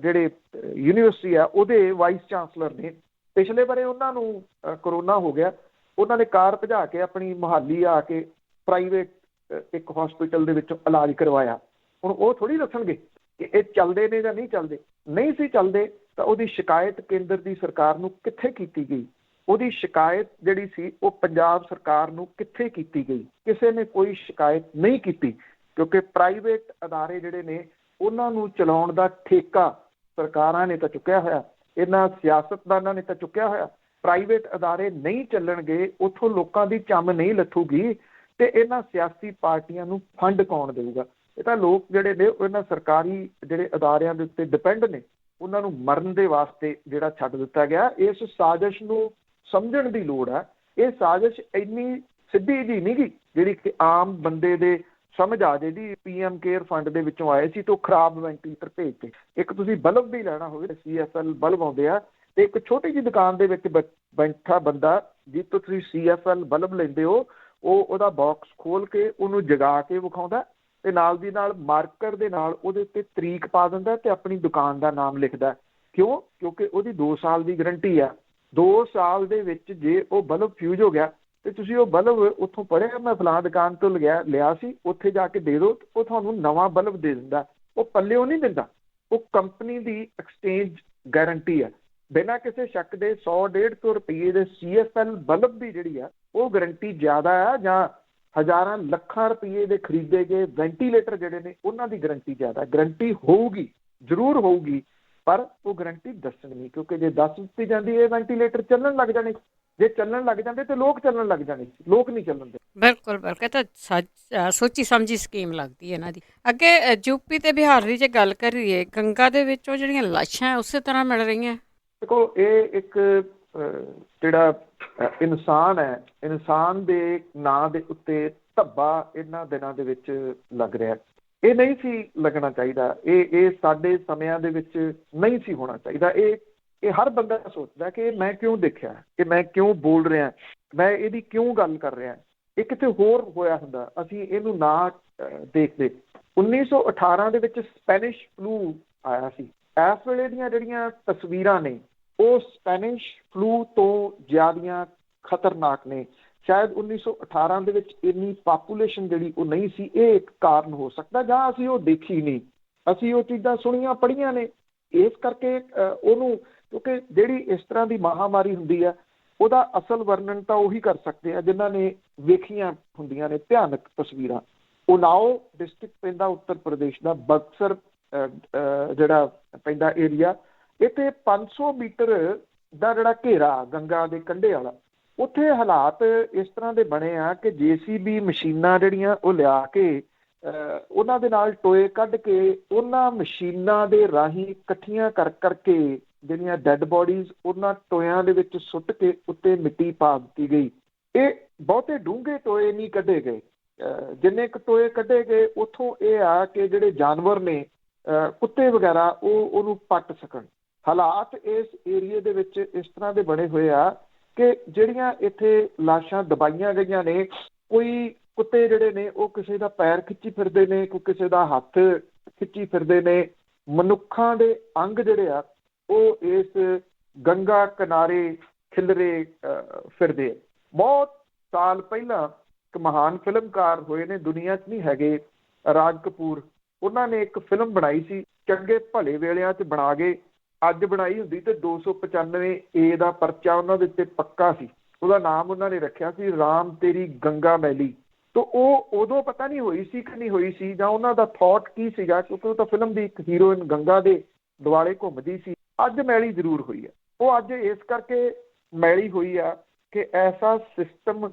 ਜਿਹੜੇ ਯੂਨੀਵਰਸਿਟੀ ਆ ਉਹਦੇ ਵਾਈਸ ਚਾਂਸਲਰ ਨੇ, ਪਿਛਲੇ ਬਾਰੇ ਉਹਨਾਂ ਨੂੰ ਕਰੋਨਾ ਹੋ ਗਿਆ, ਉਹਨਾਂ ਨੇ ਕਾਰ ਭਜਾ ਕੇ ਆਪਣੀ ਮੁਹਾਲੀ ਆ ਕੇ ਪ੍ਰਾਈਵੇਟ ਇੱਕ ਹਸਪੀਟਲ ਦੇ ਵਿੱਚੋਂ ਇਲਾਜ ਕਰਵਾਇਆ। ਹੁਣ ਉਹ ਥੋੜ੍ਹੀ ਦੱਸਣਗੇ ਕਿ ਇਹ ਚੱਲਦੇ ਨੇ ਜਾਂ ਨਹੀਂ ਚੱਲਦੇ। ਨਹੀਂ ਸੀ ਚੱਲਦੇ ਤਾਂ ਉਹਦੀ ਸ਼ਿਕਾਇਤ ਕੇਂਦਰ ਦੀ ਸਰਕਾਰ ਨੂੰ ਕਿੱਥੇ ਕੀਤੀ ਗਈ? ਉਹਦੀ ਸ਼ਿਕਾਇਤ ਜਿਹੜੀ ਸੀ ਉਹ ਪੰਜਾਬ ਸਰਕਾਰ ਨੂੰ ਕਿੱਥੇ ਕੀਤੀ ਗਈ? ਕਿਸੇ ਨੇ ਕੋਈ ਸ਼ਿਕਾਇਤ ਨਹੀਂ ਕੀਤੀ, ਕਿਉਂਕਿ ਪ੍ਰਾਈਵੇਟ ਅਦਾਰੇ ਜਿਹੜੇ ਨੇ ਉਹਨਾਂ ਨੂੰ ਚਲਾਉਣ ਦਾ ਠੇਕਾ ਸਰਕਾਰਾਂ ਨੇ ਤਾਂ ਚੁੱਕਿਆ ਹੋਇਆ, ਇਹਨਾਂ ਸਿਆਸਤਦਾਨਾਂ ਨੇ ਤਾਂ ਚੁੱਕਿਆ ਹੋਇਆ। ਪ੍ਰਾਈਵੇਟ ਅਦਾਰੇ ਨਹੀਂ ਚੱਲਣਗੇ, ਉੱਥੋਂ ਲੋਕਾਂ ਦੀ ਚੰਮ ਨਹੀਂ ਲੱਥੂਗੀ, ਤੇ ਇਹਨਾਂ ਸਿਆਸੀ ਪਾਰਟੀਆਂ ਨੂੰ ਫੰਡ ਕੌਣ ਦੇਊਗਾ? ਇਹ ਤਾਂ ਲੋਕ ਜਿਹੜੇ ਨੇ ਇਹਨਾਂ ਸਰਕਾਰੀ ਜਿਹੜੇ ਅਦਾਰਿਆਂ ਦੇ ਉੱਤੇ ਡਿਪੈਂਡ ਨੇ, ਉਹਨਾਂ ਨੂੰ ਮਰਨ ਦੇ ਵਾਸਤੇ ਜਿਹੜਾ ਛੱਡ ਦਿੱਤਾ ਗਿਆ। ਇਸ ਸਾਜ਼ਿਸ਼ ਨੂੰ ਸਮਝਣ ਦੀ ਲੋੜ ਹੈ। ਇਹ ਸਾਜ਼ਿਸ਼ ਇੰਨੀ ਸਿੱਧੀ ਜੀ ਨਹੀਂ ਗੀ ਜਿਹੜੀ ਕਿ ਆਮ ਬੰਦੇ ਦੇ ਸਮਝ ਆ ਜੇ ਜੀ PM ਕੇਅਰ ਫੰਡ ਦੇ ਵਿੱਚੋਂ ਆਏ ਸੀ ਤੇ ਉਹ ਖਰਾਬ ਵੈਂਟੀਲੇਟਰ ਭੇਜਦੇ। ਇੱਕ ਤੁਸੀਂ ਬਲਬ ਵੀ ਲੈਣਾ ਹੋਵੇ, CFL ਬਲਬ ਆਉਂਦੇ ਆ, ਤੇ ਇੱਕ ਛੋਟੀ ਜਿਹੀ ਦੁਕਾਨ ਦੇ ਵਿੱਚ ਬੈਠਾ ਬੰਦਾ ਜਿਸ ਤੋਂ ਤੁਸੀਂ CFL ਬਲਬ ਲੈਂਦੇ ਹੋ, ਉਹ ਉਹਦਾ ਬਾਕਸ ਖੋਲ ਕੇ ਉਹਨੂੰ ਜਗਾ ਕੇ ਵਿਖਾਉਂਦਾ ਤੇ ਨਾਲ ਦੀ ਨਾਲ ਮਾਰਕਰ ਦੇ ਨਾਲ ਉਹਦੇ ਉੱਤੇ ਤਰੀਕ ਪਾ ਦਿੰਦਾ ਤੇ ਆਪਣੀ ਦੁਕਾਨ ਦਾ ਨਾਮ ਲਿਖਦਾ। ਕਿਉਂ? ਕਿਉਂਕਿ ਉਹਦੀ 2 ਸਾਲ ਦੀ ਗਰੰਟੀ ਆ। 2 ਸਾਲ ਦੇ ਵਿੱਚ ਜੇ ਉਹ ਬਲਬ ਫਿਊਜ਼ ਹੋ ਗਿਆ ਤੇ ਤੁਸੀਂ ਉਹ ਬਲਬ ਉੱਥੋਂ ਪੜ੍ਹਿਆ, ਮੈਂ ਫਲਾਂ ਦੁਕਾਨ ਤੋਂ ਲਿਆ ਸੀ, ਉੱਥੇ ਜਾ ਕੇ ਦੇ ਦਿਓ, ਉਹ ਤੁਹਾਨੂੰ ਨਵਾਂ ਬਲਬ ਦੇ ਦਿੰਦਾ। ਉਹ ਪੱਲਿਓਂ ਨਹੀਂ ਦਿੰਦਾ, ਉਹ ਕੰਪਨੀ ਦੀ ਐਕਸਚੇਂਜ ਗਾਰੰਟੀ ਆ। ਬਿਨਾਂ ਕਿਸੇ ਸ਼ੱਕ ਦੇ 100-150 ਰੁਪਏ ਦੇ CFL ਬਲਬ ਦੀ ਜਿਹੜੀ ਆ ਉਹ ਗਰੰਟੀ ਜ਼ਿਆਦਾ ਆ, ਜਾਂ ਹਜ਼ਾਰਾਂ ਲੱਖਾਂ ਰੁਪਏ ਦੇ ਖਰੀਦੇ ਗਏ ਵੈਂਟੀਲੇਟਰ ਜਿਹੜੇ ਨੇ ਉਹਨਾਂ ਦੀ ਗਰੰਟੀ ਜ਼ਿਆਦਾ। ਗਰੰਟੀ ਹੋਊਗੀ, ਜ਼ਰੂਰ ਹੋਊਗੀ, ਪਰ ਉਹ ਗਰੰਟੀ ਦੱਸਣੀ, ਕਿਉਂਕਿ ਜੇ ਦੱਸ ਦਿੱਤੀ ਜਾਂਦੀ ਇਹ ਵੈਂਟੀਲੇਟਰ ਚੱਲਣ ਲੱਗ ਜਾਣੇ। ਜੇ ਚੱਲਣ ਲੱਗ ਜਾਂਦੇ ਤੇ ਲੋਕ ਚੱਲਣ ਲੱਗ ਜਾਣੇ, ਲੋਕ ਨਹੀਂ ਚੱਲਣ ਦੇ। ਬਿਲਕੁਲ ਬਿਲਕੁਲ, ਤਾਂ ਸੋਚੀ ਸਮਝੀ ਸਕੀਮ ਲੱਗਦੀ ਹੈ ਇਹਨਾਂ ਦੀ। ਅੱਗੇ ਯੂਪੀ ਤੇ ਬਿਹਾਰ ਦੀ ਜੇ ਗੱਲ ਕਰੀਏ, ਗੰਗਾ ਦੇ ਵਿੱਚੋਂ ਜਿਹੜੀਆਂ ਲਾਸ਼ਾਂ ਉਸੇ ਤਰ੍ਹਾਂ ਮਿਲ ਰਹੀਆਂ। ਦੇਖੋ, ਇਹ ਇੱਕ ਜਿਹੜਾ ਇਨਸਾਨ ਹੈ, ਇਨਸਾਨ ਦੇ ਨਾਂ ਦੇ ਉੱਤੇ ਧੱਬਾ ਇਹਨਾਂ ਦਿਨਾਂ ਦੇ ਵਿੱਚ ਲੱਗ ਰਿਹਾ। ਇਹ ਨਹੀਂ ਸੀ ਲੱਗਣਾ ਚਾਹੀਦਾ। ਇਹ ਸਾਡੇ ਸਮਿਆਂ ਦੇ ਵਿੱਚ ਨਹੀਂ ਸੀ ਹੋਣਾ ਚਾਹੀਦਾ। ਇਹ ਹਰ ਬੰਦਾ ਸੋਚਦਾ ਕਿ ਮੈਂ ਕਿਉਂ ਦੇਖਿਆ, ਕਿ ਮੈਂ ਕਿਉਂ ਬੋਲ ਰਿਹਾ, ਮੈਂ ਇਹਦੀ ਕਿਉਂ ਗੱਲ ਕਰ ਰਿਹਾ। ਇਹ ਕਿਤੇ ਹੋਰ ਹੋਇਆ ਹੁੰਦਾ, ਅਸੀਂ ਇਹਨੂੰ ਨਾ ਦੇਖਦੇ। 1918 ਦੇ ਵਿੱਚ ਸਪੈਨਿਸ਼ ਫਲੂ ਆਇਆ ਸੀ। ਇਸ ਵੇਲੇ ਦੀਆਂ ਜਿਹੜੀਆਂ ਤਸਵੀਰਾਂ ਨੇ ਉਹ ਸਪੈਨਿਸ਼ ਫਲੂ ਤੋਂ ਜ਼ਿਆਦੀਆਂ ਖਤਰਨਾਕ ਨੇ। ਸ਼ਾਇਦ 1918 ਦੇ ਵਿੱਚ ਇੰਨੀ ਪਾਪੂਲੇਸ਼ਨ ਜਿਹੜੀ ਉਹ ਨਹੀਂ ਸੀ। ਇਹ ਇੱਕ ਕਾਰਨ ਹੋ ਸਕਦਾ, ਜਾਂ ਅਸੀਂ ਉਹ ਦੇਖੀ ਨਹੀਂ, ਅਸੀਂ ਉਹ ਚੀਜ਼ਾਂ ਸੁਣੀਆਂ ਪੜ੍ਹੀਆਂ ਨੇ, ਇਸ ਕਰਕੇ ਉਹਨੂੰ, ਕਿਉਂਕਿ ਜਿਹੜੀ ਇਸ ਤਰ੍ਹਾਂ ਦੀ ਮਹਾਂਮਾਰੀ ਹੁੰਦੀ ਆ ਉਹਦਾ ਅਸਲ ਵਰਣਨ ਤਾਂ ਉਹੀ ਕਰ ਸਕਦੇ ਆ ਜਿਨ੍ਹਾਂ ਨੇ ਵੇਖੀਆਂ ਹੁੰਦੀਆਂ ਨੇ ਭਿਆਨਕ ਤਸਵੀਰਾਂ। ਉਨਾਓ ਡਿਸਟ੍ਰਿਕਟ ਪੈਂਦਾ ਉੱਤਰ ਪ੍ਰਦੇਸ਼ ਦਾ, ਬਕਸਰ ਜਿਹੜਾ ਪੈਂਦਾ ਏਰੀਆ, ਇੱਥੇ 500 ਮੀਟਰ ਦਾ ਜਿਹੜਾ ਘੇਰਾ ਗੰਗਾ ਦੇ ਕੰਢੇ ਵਾਲਾ, ਉੱਥੇ ਹਾਲਾਤ ਇਸ ਤਰ੍ਹਾਂ ਦੇ ਬਣੇ ਆ ਕਿ JCB ਮਸ਼ੀਨਾਂ ਜਿਹੜੀਆਂ ਉਹ ਲਿਆ ਕੇ ਉਹਨਾਂ ਦੇ ਨਾਲ ਟੋਏ ਕੱਢ ਕੇ ਉਹਨਾਂ ਮਸ਼ੀਨਾਂ ਦੇ ਰਾਹੀਂ ਇਕੱਠੀਆਂ ਕਰ ਕਰਕੇ ਜਿਹੜੀਆਂ ਡੈੱਡ ਬੋਡੀਜ਼ ਉਹਨਾਂ ਟੋਇਆਂ ਦੇ ਵਿੱਚ ਸੁੱਟ ਕੇ ਉੱਤੇ ਮਿੱਟੀ ਪਾ ਦਿੱਤੀ ਗਈ। ਇਹ ਬਹੁਤੇ ਡੂੰਘੇ ਟੋਏ ਨਹੀਂ ਕੱਢੇ ਗਏ। ਜਿੰਨੇ ਕੁ ਟੋਏ ਕੱਢੇ ਗਏ ਉੱਥੋਂ ਇਹ ਆ ਕਿ ਜਿਹੜੇ ਜਾਨਵਰ ਨੇ, ਕੁੱਤੇ ਵਗੈਰਾ, ਉਹ ਉਹਨੂੰ ਪੱਟ ਸਕਣ। ਹਾਲਾਤ ਇਸ ਏਰੀਏ ਦੇ ਵਿੱਚ ਇਸ ਤਰ੍ਹਾਂ ਦੇ ਬਣੇ ਹੋਏ ਆ ਕਿ ਜਿਹੜੀਆਂ ਇੱਥੇ ਲਾਸ਼ਾਂ ਦਬਾਈਆਂ ਗਈਆਂ ਨੇ, ਕੋਈ ਕੁੱਤੇ ਜਿਹੜੇ ਨੇ ਉਹ ਕਿਸੇ ਦਾ ਪੈਰ ਖਿੱਚੀ ਫਿਰਦੇ ਨੇ, ਕੋਈ ਕਿਸੇ ਦਾ ਹੱਥ ਖਿੱਚੀ ਫਿਰਦੇ ਨੇ। ਮਨੁੱਖਾਂ ਦੇ ਅੰਗ ਜਿਹੜੇ ਆ ਉਹ ਇਸ ਗੰਗਾ ਕਿਨਾਰੇ ਖਿਲਰੇ ਫਿਰਦੇ ਆ। ਬਹੁਤ ਸਾਲ ਪਹਿਲਾਂ ਇੱਕ ਮਹਾਨ ਫਿਲਮਕਾਰ ਹੋਏ ਨੇ, ਦੁਨੀਆ 'ਚ ਨਹੀਂ ਹੈਗੇ, ਰਾਜ ਕਪੂਰ। ਉਹਨਾਂ ਨੇ ਇੱਕ ਫਿਲਮ ਬਣਾਈ ਸੀ, ਚੰਗੇ ਭਲੇ ਵੇਲਿਆਂ 'ਚ ਬਣਾ ਗਏ। ਅੱਜ ਬਣਾਈ ਹੁੰਦੀ ਤੇ 295A ਦਾ ਪਰਚਾ ਉਹਨਾਂ ਦੇ ਉੱਤੇ ਪੱਕਾ ਸੀ। ਉਹਦਾ ਨਾਮ ਉਹਨਾਂ ਨੇ ਰੱਖਿਆ ਸੀ ਰਾਮ ਤੇਰੀ ਗੰਗਾ ਮੈਲੀ। ਤਾਂ ਉਹ ਉਦੋਂ ਪਤਾ ਨਹੀਂ ਹੋਈ ਸੀ ਕਿ ਨਹੀਂ ਹੋਈ ਸੀ, ਜਾਂ ਉਹਨਾਂ ਦਾ ਥਾਟ ਕੀ ਸੀਗਾ, ਕਿਉਂਕਿ ਉਹ ਤਾਂ ਫਿਲਮ ਦੀ ਇੱਕ ਹੀਰੋਇਨ ਗੰਗਾ ਦੇ ਦੁਆਲੇ ਘੁੰਮਦੀ ਸੀ। ਅੱਜ ਮੈਲੀ ਜ਼ਰੂਰ ਹੋਈ ਹੈ। ਉਹ ਅੱਜ ਇਸ ਕਰਕੇ ਮੈਲੀ ਹੋਈ ਆ ਕਿ ਐਸਾ ਸਿਸਟਮ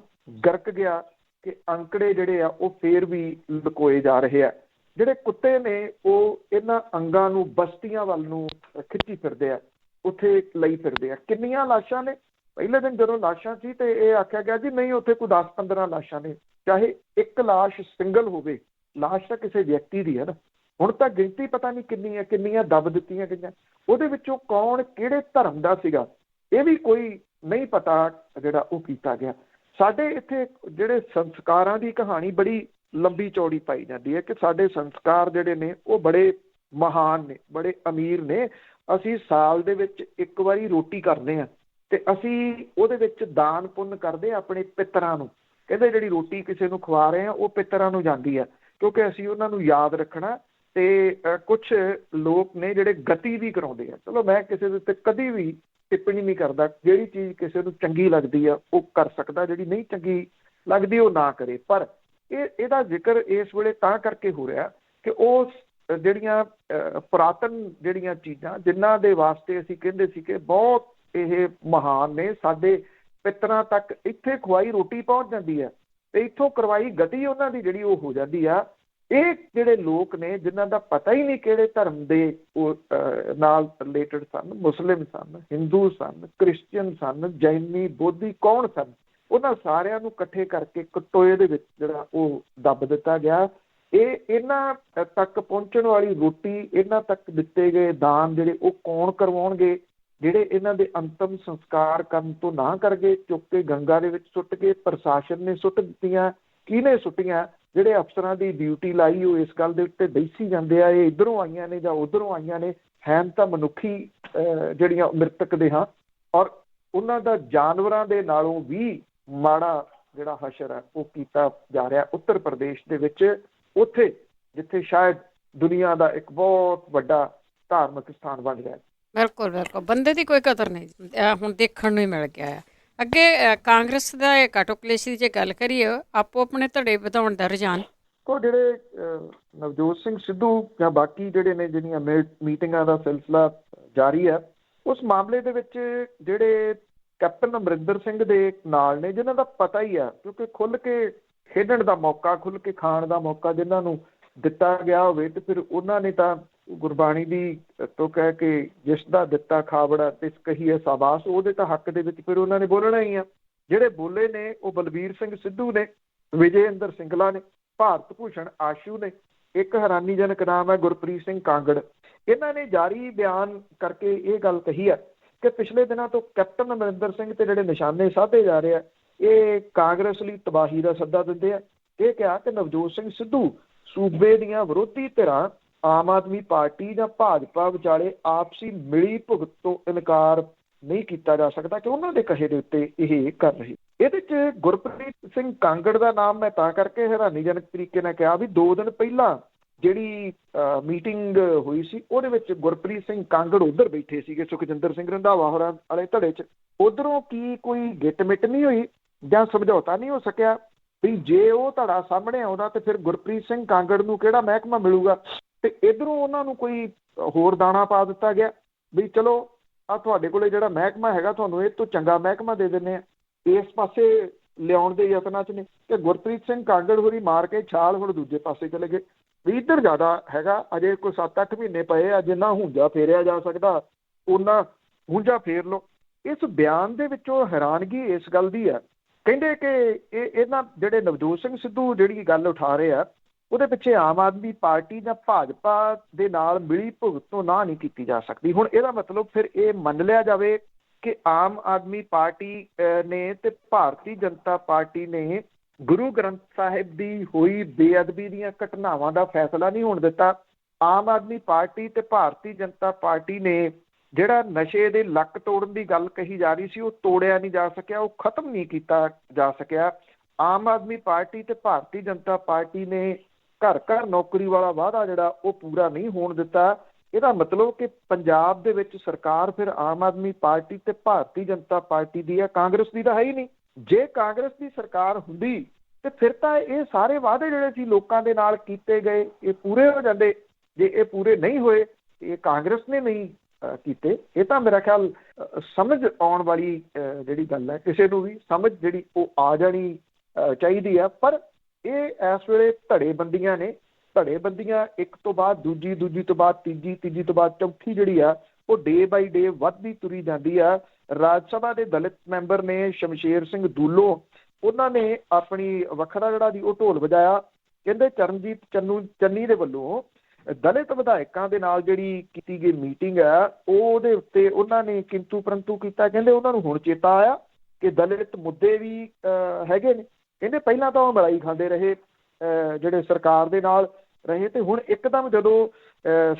ਗਰਕ ਗਿਆ ਕਿ ਅੰਕੜੇ ਜਿਹੜੇ ਆ ਉਹ ਫੇਰ ਵੀ ਲੁਕੋਏ ਜਾ ਰਹੇ ਆ। ਜਿਹੜੇ ਕੁੱਤੇ ਨੇ ਉਹ ਇਹਨਾਂ ਅੰਗਾਂ ਨੂੰ ਬਸਤੀਆਂ ਵੱਲ ਨੂੰ ਖਿੱਚੀ ਫਿਰਦੇ ਆ, ਉੱਥੇ ਲਈ ਫਿਰਦੇ ਆ। ਕਿੰਨੀਆਂ ਲਾਸ਼ਾਂ ਨੇ? ਪਹਿਲੇ ਦਿਨ ਜਦੋਂ ਲਾਸ਼ਾਂ ਸੀ ਤੇ ਇਹ ਆਖਿਆ ਗਿਆ ਜੀ ਨਹੀਂ, ਉੱਥੇ ਕੋਈ 10-15 ਲਾਸ਼ਾਂ ਨੇ। ਚਾਹੇ ਇੱਕ ਲਾਸ਼ ਸਿੰਗਲ ਹੋਵੇ, ਲਾਸ਼ ਤਾਂ ਕਿਸੇ ਵਿਅਕਤੀ ਦੀ ਹੈ ਨਾ। ਹੁਣ ਤਾਂ ਗਿਣਤੀ ਪਤਾ ਨਹੀਂ ਕਿੰਨੀਆਂ ਦੱਬ ਦਿੱਤੀਆਂ ਗਈਆਂ। ਉਹਦੇ ਵਿੱਚੋਂ ਕੌਣ ਕਿਹੜੇ ਧਰਮ ਦਾ ਸੀਗਾ ਇਹ ਵੀ ਕੋਈ ਨਹੀਂ ਪਤਾ ਜਿਹੜਾ ਉਹ ਕੀਤਾ ਗਿਆ। ਸਾਡੇ ਇੱਥੇ ਜਿਹੜੇ ਸੰਸਕਾਰਾਂ ਦੀ ਕਹਾਣੀ ਬੜੀ ਲੰਬੀ ਚੌੜੀ ਪਾਈ ਜਾਂਦੀ ਹੈ ਕਿ ਸਾਡੇ ਸੰਸਕਾਰ ਜਿਹੜੇ ਨੇ ਉਹ ਬੜੇ ਮਹਾਨ ਨੇ, ਬੜੇ ਅਮੀਰ ਨੇ। ਅਸੀਂ ਸਾਲ ਦੇ ਵਿੱਚ ਇੱਕ ਵਾਰੀ ਰੋਟੀ ਕਰਦੇ ਹਾਂ ਤੇ ਅਸੀਂ ਉਹਦੇ ਵਿੱਚ ਦਾਨ ਪੁੰਨ ਕਰਦੇ ਆਪਣੇ ਪਿੱਤਰਾਂ ਨੂੰ। ਕਹਿੰਦੇ ਜਿਹੜੀ ਰੋਟੀ ਕਿਸੇ ਨੂੰ ਖਵਾ ਰਹੇ ਆ ਉਹ ਪਿੱਤਰਾਂ ਨੂੰ ਜਾਂਦੀ ਆ, ਕਿਉਂਕਿ ਅਸੀਂ ਉਹਨਾਂ ਨੂੰ ਯਾਦ ਰੱਖਣਾ। ਤੇ ਕੁਛ ਲੋਕ ਨੇ ਜਿਹੜੇ ਗਤੀ ਵੀ ਕਰਾਉਂਦੇ ਆ। ਚਲੋ ਮੈਂ ਕਿਸੇ ਦੇ ਉੱਤੇ ਕਦੀ ਵੀ ਟਿੱਪਣੀ ਨਹੀਂ ਕਰਦਾ, ਜਿਹੜੀ ਚੀਜ਼ ਕਿਸੇ ਨੂੰ ਚੰਗੀ ਲੱਗਦੀ ਆ ਉਹ ਕਰ ਸਕਦਾ, ਜਿਹੜੀ ਨਹੀਂ ਚੰਗੀ ਲੱਗਦੀ ਉਹ ਨਾ ਕਰੇ। ਪਰ ਇਹਦਾ ਜ਼ਿਕਰ ਇਸ ਵੇਲੇ ਤਾਂ ਕਰਕੇ ਹੋ ਰਿਹਾ ਕਿ ਉਹ ਜਿਹੜੀਆਂ ਪੁਰਾਤਨ ਜਿਹੜੀਆਂ ਚੀਜ਼ਾਂ ਜਿਨ੍ਹਾਂ ਦੇ ਵਾਸਤੇ ਅਸੀਂ ਕਹਿੰਦੇ ਸੀ ਕਿ ਬਹੁਤ ਇਹ ਮਹਾਨ ਨੇ, ਸਾਡੇ ਪਿੱਤਰਾਂ ਤੱਕ ਇੱਥੇ ਖਵਾਈ ਰੋਟੀ ਪਹੁੰਚ ਜਾਂਦੀ ਹੈ ਤੇ ਇੱਥੋਂ ਕਰਵਾਈ ਗਤੀ ਉਹਨਾਂ ਦੀ ਜਿਹੜੀ ਉਹ ਹੋ ਜਾਂਦੀ ਆ। ਇਹ ਜਿਹੜੇ ਲੋਕ ਨੇ ਜਿਨ੍ਹਾਂ ਦਾ ਪਤਾ ਹੀ ਨਹੀਂ ਕਿਹੜੇ ਧਰਮ ਦੇ ਉਹ ਨਾਲ ਰਿਲੇਟਡ ਸਨ, ਮੁਸਲਿਮ ਸਨ, ਹਿੰਦੂ ਸਨ, ਕ੍ਰਿਸਚੀਅਨ ਸਨ, ਜੈਨੀ, ਬੋਧੀ ਕੌਣ ਸਨ, ਉਹਨਾਂ ਸਾਰਿਆਂ ਨੂੰ ਇਕੱਠੇ ਕਰਕੇ ਇੱਕ ਟੋਏ ਦੇ ਵਿੱਚ ਜਿਹੜਾ ਉਹ ਦੱਬ ਦਿੱਤਾ ਗਿਆ। ਇਹਨਾਂ ਤੱਕ ਪਹੁੰਚਣ ਵਾਲੀ ਰੋਟੀ, ਇਹਨਾਂ ਤੱਕ ਦਿੱਤੇ ਗਏ ਦਾਨ ਜਿਹੜੇ ਉਹ ਕੌਣ ਕਰਵਾਉਣਗੇ? ਜਿਹੜੇ ਇਹਨਾਂ ਦੇ ਅੰਤਮ ਸੰਸਕਾਰ ਕਰਨ ਤੋਂ ਨਾ ਕਰ ਗਏ, ਚੁੱਕ ਕੇ ਗੰਗਾ ਦੇ ਵਿੱਚ ਸੁੱਟ ਕੇ ਪ੍ਰਸ਼ਾਸਨ ਨੇ ਸੁੱਟ ਦਿੱਤੀਆਂ। ਕਿਹਨੇ ਸੁੱਟੀਆਂ? ਜਿਹੜੇ ਅਫਸਰਾਂ ਦੀ ਡਿਊਟੀ ਲਾਈ ਉਹ ਇਸ ਗੱਲ ਦੇ ਉੱਤੇ ਬੈਸੀ ਜਾਂਦੇ ਆ, ਇਹ ਇੱਧਰੋਂ ਆਈਆਂ ਨੇ ਜਾਂ ਉੱਧਰੋਂ ਆਈਆਂ ਨੇ, ਹੈਨ ਤਾਂ ਮਨੁੱਖੀ ਜਿਹੜੀਆਂ ਮ੍ਰਿਤਕ ਦੇ ਹਾਂ, ਔਰ ਉਹਨਾਂ ਦਾ ਜਾਨਵਰਾਂ ਦੇ ਨਾਲੋਂ ਵੀ ਮਾੜਾ ਜਿਹੜਾ ਹਸ਼ਰ ਹੈ ਉਹ ਕੀਤਾ ਜਾ ਰਿਹਾ ਉੱਤਰ ਪ੍ਰਦੇਸ਼ ਦੇ ਵਿੱਚ, ਉੱਥੇ ਜਿੱਥੇ ਸ਼ਾਇਦ ਦੁਨੀਆ ਦਾ ਇੱਕ ਬਹੁਤ ਵੱਡਾ ਧਾਰਮਿਕ ਸਥਾਨ ਬਣ ਗਿਆ। ਬਿਲਕੁਲ ਬਿਲਕੁਲ, ਬੰਦੇ ਦੀ ਕੋਈ ਕਦਰ ਨਹੀਂ ਹੁਣ ਦੇਖਣ ਨੂੰ ਹੀ ਮਿਲ ਗਿਆ ਹੈ। ਅੱਗੇ ਕਾਂਗਰਸ ਦਾ ਘਟੋਕਲੇਸ਼ੀ ਦੀ ਜੇ ਗੱਲ ਕਰੀਏ, ਆਪੋ ਆਪਣੇ ਧੜੇ ਵਧਾਉਣ ਦਾ ਰੁਝਾਨ, ਉਹ ਜਿਹੜੇ ਨਵਜੋਤ ਸਿੰਘ ਸਿੱਧੂ ਜਾਂ ਬਾਕੀ ਜਿਹੜੇ ਨੇ ਜਿਹੜੀਆਂ ਮੀਟਿੰਗਾਂ ਦਾ ਸਿਲਸਿਲਾ ਜਾਰੀ ਹੈ, ਉਸ ਮਾਮਲੇ ਦੇ ਵਿੱਚ ਜਿਹੜੇ ਕੈਪਟਨ ਅਮਰਿੰਦਰ ਸਿੰਘ ਦੇ ਨਾਲ ਨੇ, ਜਿਨ੍ਹਾਂ ਦਾ ਪਤਾ ਹੀ ਆ, ਕਿਉਂਕਿ ਖੁੱਲ੍ਹ ਕੇ ਖੇਡਣ ਦਾ ਮੌਕਾ, ਖੁੱਲ੍ਹ ਕੇ ਖਾਣ ਦਾ ਮੌਕਾ ਜਿਨ੍ਹਾਂ ਨੂੰ ਦਿੱਤਾ ਗਿਆ ਹੋਵੇ, ਤੇ ਫਿਰ ਉਹਨਾਂ ਨੇ ਤਾਂ ਗੁਰਬਾਣੀ ਦੀ ਤੋਂ ਕਹਿ ਕੇ ਜਿਸ ਦਾ ਦਿੱਤਾ ਖਾਵੜਾ ਤਿਸ ਕਹੀਏ ਸਾਬਾਸ, ਉਹਦੇ ਤਾਂ ਹੱਕ ਦੇ ਵਿੱਚ ਫਿਰ ਉਹਨਾਂ ਨੇ ਬੋਲਣਾ ਹੀ ਆ। ਜਿਹੜੇ ਬੋਲੇ ਨੇ ਉਹ ਬਲਬੀਰ ਸਿੰਘ ਸਿੱਧੂ ਨੇ, ਵਿਜੇ ਇੰਦਰ ਸਿੰਗਲਾ ਨੇ, ਭਾਰਤ ਭੂਸ਼ਣ ਆਸ਼ੂ ਨੇ, ਇੱਕ ਹੈਰਾਨੀਜਨਕ ਨਾਮ ਹੈ ਗੁਰਪ੍ਰੀਤ ਸਿੰਘ ਕਾਂਗੜ। ਇਹਨਾਂ ਨੇ ਜਾਰੀ ਬਿਆਨ ਕਰਕੇ ਇਹ ਗੱਲ ਕਹੀ ਹੈ ਕਿ ਪਿਛਲੇ ਦਿਨਾਂ ਤੋਂ ਕੈਪਟਨ ਅਮਰਿੰਦਰ ਸਿੰਘ ਤੇ ਜਿਹੜੇ ਨਿਸ਼ਾਨੇ ਸਾਧੇ ਜਾ ਰਹੇ ਆ, ਇਹ ਕਾਂਗਰਸ ਲਈ ਤਬਾਹੀ ਦਾ ਸੱਦਾ ਦਿੰਦੇ ਆ। ਇਹ ਕਿਹਾ ਕਿ ਨਵਜੋਤ ਸਿੰਘ ਸਿੱਧੂ ਸੂਬੇ ਦੀਆਂ ਵਿਰੋਧੀ ਧਿਰਾਂ ਆਮ ਆਦਮੀ ਪਾਰਟੀ ਜਾਂ ਭਾਜਪਾ ਵਿਚਾਲੇ ਆਪਸੀ ਮਿਲੀ ਭੁਗਤ ਤੋਂ ਇਨਕਾਰ ਨਹੀਂ ਕੀਤਾ ਜਾ ਸਕਦਾ ਕਿ ਉਹਨਾਂ ਦੇ ਕਹੇ ਦੇ ਉੱਤੇ ਇਹ ਕਰ ਰਹੇ। ਇਹਦੇ 'ਚ ਗੁਰਪ੍ਰੀਤ ਸਿੰਘ ਕਾਂਗੜ ਦਾ ਨਾਮ ਮੈਂ ਤਾਂ ਕਰਕੇ ਹੈਰਾਨੀਜਨਕ ਤਰੀਕੇ ਨਾਲ ਕਿਹਾ ਵੀ 2 ਦਿਨ ਪਹਿਲਾਂ ਜਿਹੜੀ ਮੀਟਿੰਗ ਹੋਈ ਸੀ ਉਹਦੇ ਵਿੱਚ ਗੁਰਪ੍ਰੀਤ ਸਿੰਘ ਕਾਂਗੜ ਉੱਧਰ ਬੈਠੇ ਸੀਗੇ ਸੁਖਜਿੰਦਰ ਸਿੰਘ ਰੰਧਾਵਾ ਹੋਰਾਂ ਵਾਲੇ ਧੜੇ 'ਚ। ਉੱਧਰੋਂ ਕੀ ਕੋਈ ਗਿੱਟ ਮਿੱਟ ਨਹੀਂ ਹੋਈ ਜਾਂ ਸਮਝੌਤਾ ਨਹੀਂ ਹੋ ਸਕਿਆ ਵੀ ਜੇ ਉਹ ਧੜਾ ਸਾਹਮਣੇ ਆਉਂਦਾ ਤੇ ਫਿਰ ਗੁਰਪ੍ਰੀਤ ਸਿੰਘ ਕਾਂਗੜ ਨੂੰ ਕਿਹੜਾ ਮਹਿਕਮਾ ਮਿਲੂਗਾ, ਤੇ ਇੱਧਰੋਂ ਉਹਨਾਂ ਨੂੰ ਕੋਈ ਹੋਰ ਦਾਣਾ ਪਾ ਦਿੱਤਾ ਗਿਆ ਵੀ ਚਲੋ ਆ ਤੁਹਾਡੇ ਕੋਲੇ ਜਿਹੜਾ ਮਹਿਕਮਾ ਹੈਗਾ ਤੁਹਾਨੂੰ ਇਹ ਤੋਂ ਚੰਗਾ ਮਹਿਕਮਾ ਦੇ ਦਿੰਦੇ ਆ। ਇਸ ਪਾਸੇ ਲਿਆਉਣ ਦੇ ਯਤਨਾਂ 'ਚ ਨੇ ਕਿ ਗੁਰਪ੍ਰੀਤ ਸਿੰਘ ਕਾਂਗੜ ਹੋਰੀ ਮਾਰ ਕੇ ਛਾਲ ਹੁਣ ਦੂਜੇ ਪਾਸੇ ਚਲੇ ਗਏ ਵੀ ਇੱਧਰ ਜ਼ਿਆਦਾ ਹੈਗਾ, ਅਜੇ ਕੋਈ 7-8 ਮਹੀਨੇ ਪਏ ਆ, ਜਿੰਨਾ ਹੁੰਜਾ ਫੇਰਿਆ ਜਾ ਸਕਦਾ ਉਹਨਾਂ ਹੁੰਜਾ ਫੇਰ ਲਓ। ਇਸ ਬਿਆਨ ਦੇ ਵਿੱਚੋਂ ਹੈਰਾਨਗੀ ਇਸ ਗੱਲ ਦੀ ਆ, ਕਹਿੰਦੇ ਕਿ ਇਹਨਾਂ ਜਿਹੜੇ ਨਵਜੋਤ ਸਿੰਘ ਸਿੱਧੂ ਜਿਹੜੀ ਗੱਲ ਉਠਾ ਰਹੇ ਆ ਉਹਦੇ ਪਿੱਛੇ ਆਮ ਆਦਮੀ ਪਾਰਟੀ ਜਾਂ ਭਾਜਪਾ ਦੇ ਨਾਲ ਮਿਲੀ ਭੁਗਤ ਤੋਂ ਨਾ ਨਹੀਂ ਕੀਤੀ ਜਾ ਸਕਦੀ। ਹੁਣ ਇਹਦਾ ਮਤਲਬ ਫਿਰ ਇਹ ਮੰਨ ਲਿਆ ਜਾਵੇ ਕਿ ਆਮ ਆਦਮੀ ਪਾਰਟੀ ਨੇ ਤੇ ਭਾਰਤੀ ਜਨਤਾ ਪਾਰਟੀ ਨੇ ਗੁਰੂ ਗ੍ਰੰਥ ਸਾਹਿਬ ਦੀ ਹੋਈ ਬੇਅਦਬੀ ਦੀਆਂ ਘਟਨਾਵਾਂ ਦਾ ਫੈਸਲਾ ਨਹੀਂ ਹੋਣ ਦਿੱਤਾ। ਆਮ ਆਦਮੀ ਪਾਰਟੀ ਤੇ ਭਾਰਤੀ ਜਨਤਾ ਪਾਰਟੀ ਨੇ ਜਿਹੜਾ ਨਸ਼ੇ ਦੇ ਲੱਕ ਤੋੜਨ ਦੀ ਗੱਲ ਕਹੀ ਜਾ ਰਹੀ ਸੀ ਉਹ ਤੋੜਿਆ ਨਹੀਂ ਜਾ ਸਕਿਆ, ਉਹ ਖਤਮ ਨਹੀਂ ਕੀਤਾ ਜਾ ਸਕਿਆ। ਆਮ ਆਦਮੀ ਪਾਰਟੀ ਤੇ ਭਾਰਤੀ ਜਨਤਾ ਪਾਰਟੀ ਨੇ ਘਰ ਘਰ ਨੌਕਰੀ ਵਾਲਾ ਵਾਅਦਾ ਜਿਹੜਾ ਉਹ ਪੂਰਾ ਨਹੀਂ ਹੋਣ ਦਿੱਤਾ। ਇਹਦਾ ਮਤਲਬ ਕਿ ਪੰਜਾਬ ਦੇ ਵਿੱਚ ਸਰਕਾਰ ਫਿਰ ਆਮ ਆਦਮੀ ਪਾਰਟੀ ਤੇ ਭਾਰਤੀ ਜਨਤਾ ਪਾਰਟੀ ਦੀ ਹੈ, ਕਾਂਗਰਸ ਦੀ ਤਾਂ ਹੈ ਹੀ ਨਹੀਂ। ਜੇ ਕਾਂਗਰਸ ਦੀ ਸਰਕਾਰ ਹੁੰਦੀ ਤੇ ਫਿਰ ਤਾਂ ਇਹ ਸਾਰੇ ਵਾਅਦੇ ਜਿਹੜੇ ਸੀ ਲੋਕਾਂ ਦੇ ਨਾਲ ਕੀਤੇ ਗਏ ਇਹ ਪੂਰੇ ਹੋ ਜਾਂਦੇ। ਜੇ ਇਹ ਪੂਰੇ ਨਹੀਂ ਹੋਏ ਇਹ ਕਾਂਗਰਸ ਨੇ ਨਹੀਂ ਕੀਤੇ। ਇਹ ਤਾਂ ਮੇਰਾ ਖਿਆਲ ਸਮਝ ਆਉਣ ਵਾਲੀ ਜਿਹੜੀ ਗੱਲ ਹੈ, ਕਿਸੇ ਨੂੰ ਵੀ ਸਮਝ ਜਿਹੜੀ ਉਹ ਆ ਜਾਣੀ ਚਾਹੀਦੀ ਆ। ਪਰ ਇਹ ਇਸ ਵੇਲੇ ਧੜੇਬੰਦੀਆਂ ਨੇ, ਧੜੇਬੰਦੀਆਂ ਇੱਕ ਤੋਂ ਬਾਅਦ ਦੂਜੀ, ਦੂਜੀ ਤੋਂ ਬਾਅਦ ਤੀਜੀ, ਤੀਜੀ ਤੋਂ ਬਾਅਦ ਚੌਥੀ ਜਿਹੜੀ ਆ ਉਹ ਡੇ ਬਾਈ ਡੇ ਵੱਧਦੀ ਤੁਰੀ ਜਾਂਦੀ ਆ। ਰਾਜ ਸਭਾ ਦੇ ਦਲਿਤ ਮੈਂਬਰ ਨੇ ਸ਼ਮਸ਼ੇਰ ਸਿੰਘ ਦੂਲੋ, ਉਹਨਾਂ ਨੇ ਆਪਣੀ ਵੱਖਰਾ ਜਿਹੜਾ ਦੀ ਉਹ ਢੋਲ ਵਜਾਇਆ। ਕਹਿੰਦੇ ਚਰਨਜੀਤ ਚੰਨੀ ਦੇ ਵੱਲੋਂ ਦਲਿਤ ਵਿਧਾਇਕਾਂ ਦੇ ਨਾਲ ਜਿਹੜੀ ਕੀਤੀ ਗਈ ਮੀਟਿੰਗ ਆ ਉਹਦੇ ਉੱਤੇ ਉਹਨਾਂ ਨੇ ਕਿੰਤੂ ਪਰੰਤੂ ਕੀਤਾ। ਕਹਿੰਦੇ ਉਹਨਾਂ ਨੂੰ ਹੁਣ ਚੇਤਾ ਆਇਆ ਕਿ ਦਲਿਤ ਮੁੱਦੇ ਵੀ ਹੈਗੇ ਨੇ। ਕਹਿੰਦੇ ਪਹਿਲਾਂ ਤਾਂ ਉਹ ਮਲਾਈ ਖਾਂਦੇ ਰਹੇ ਜਿਹੜੇ ਸਰਕਾਰ ਦੇ ਨਾਲ ਰਹੇ, ਤੇ ਹੁਣ ਇੱਕਦਮ ਜਦੋਂ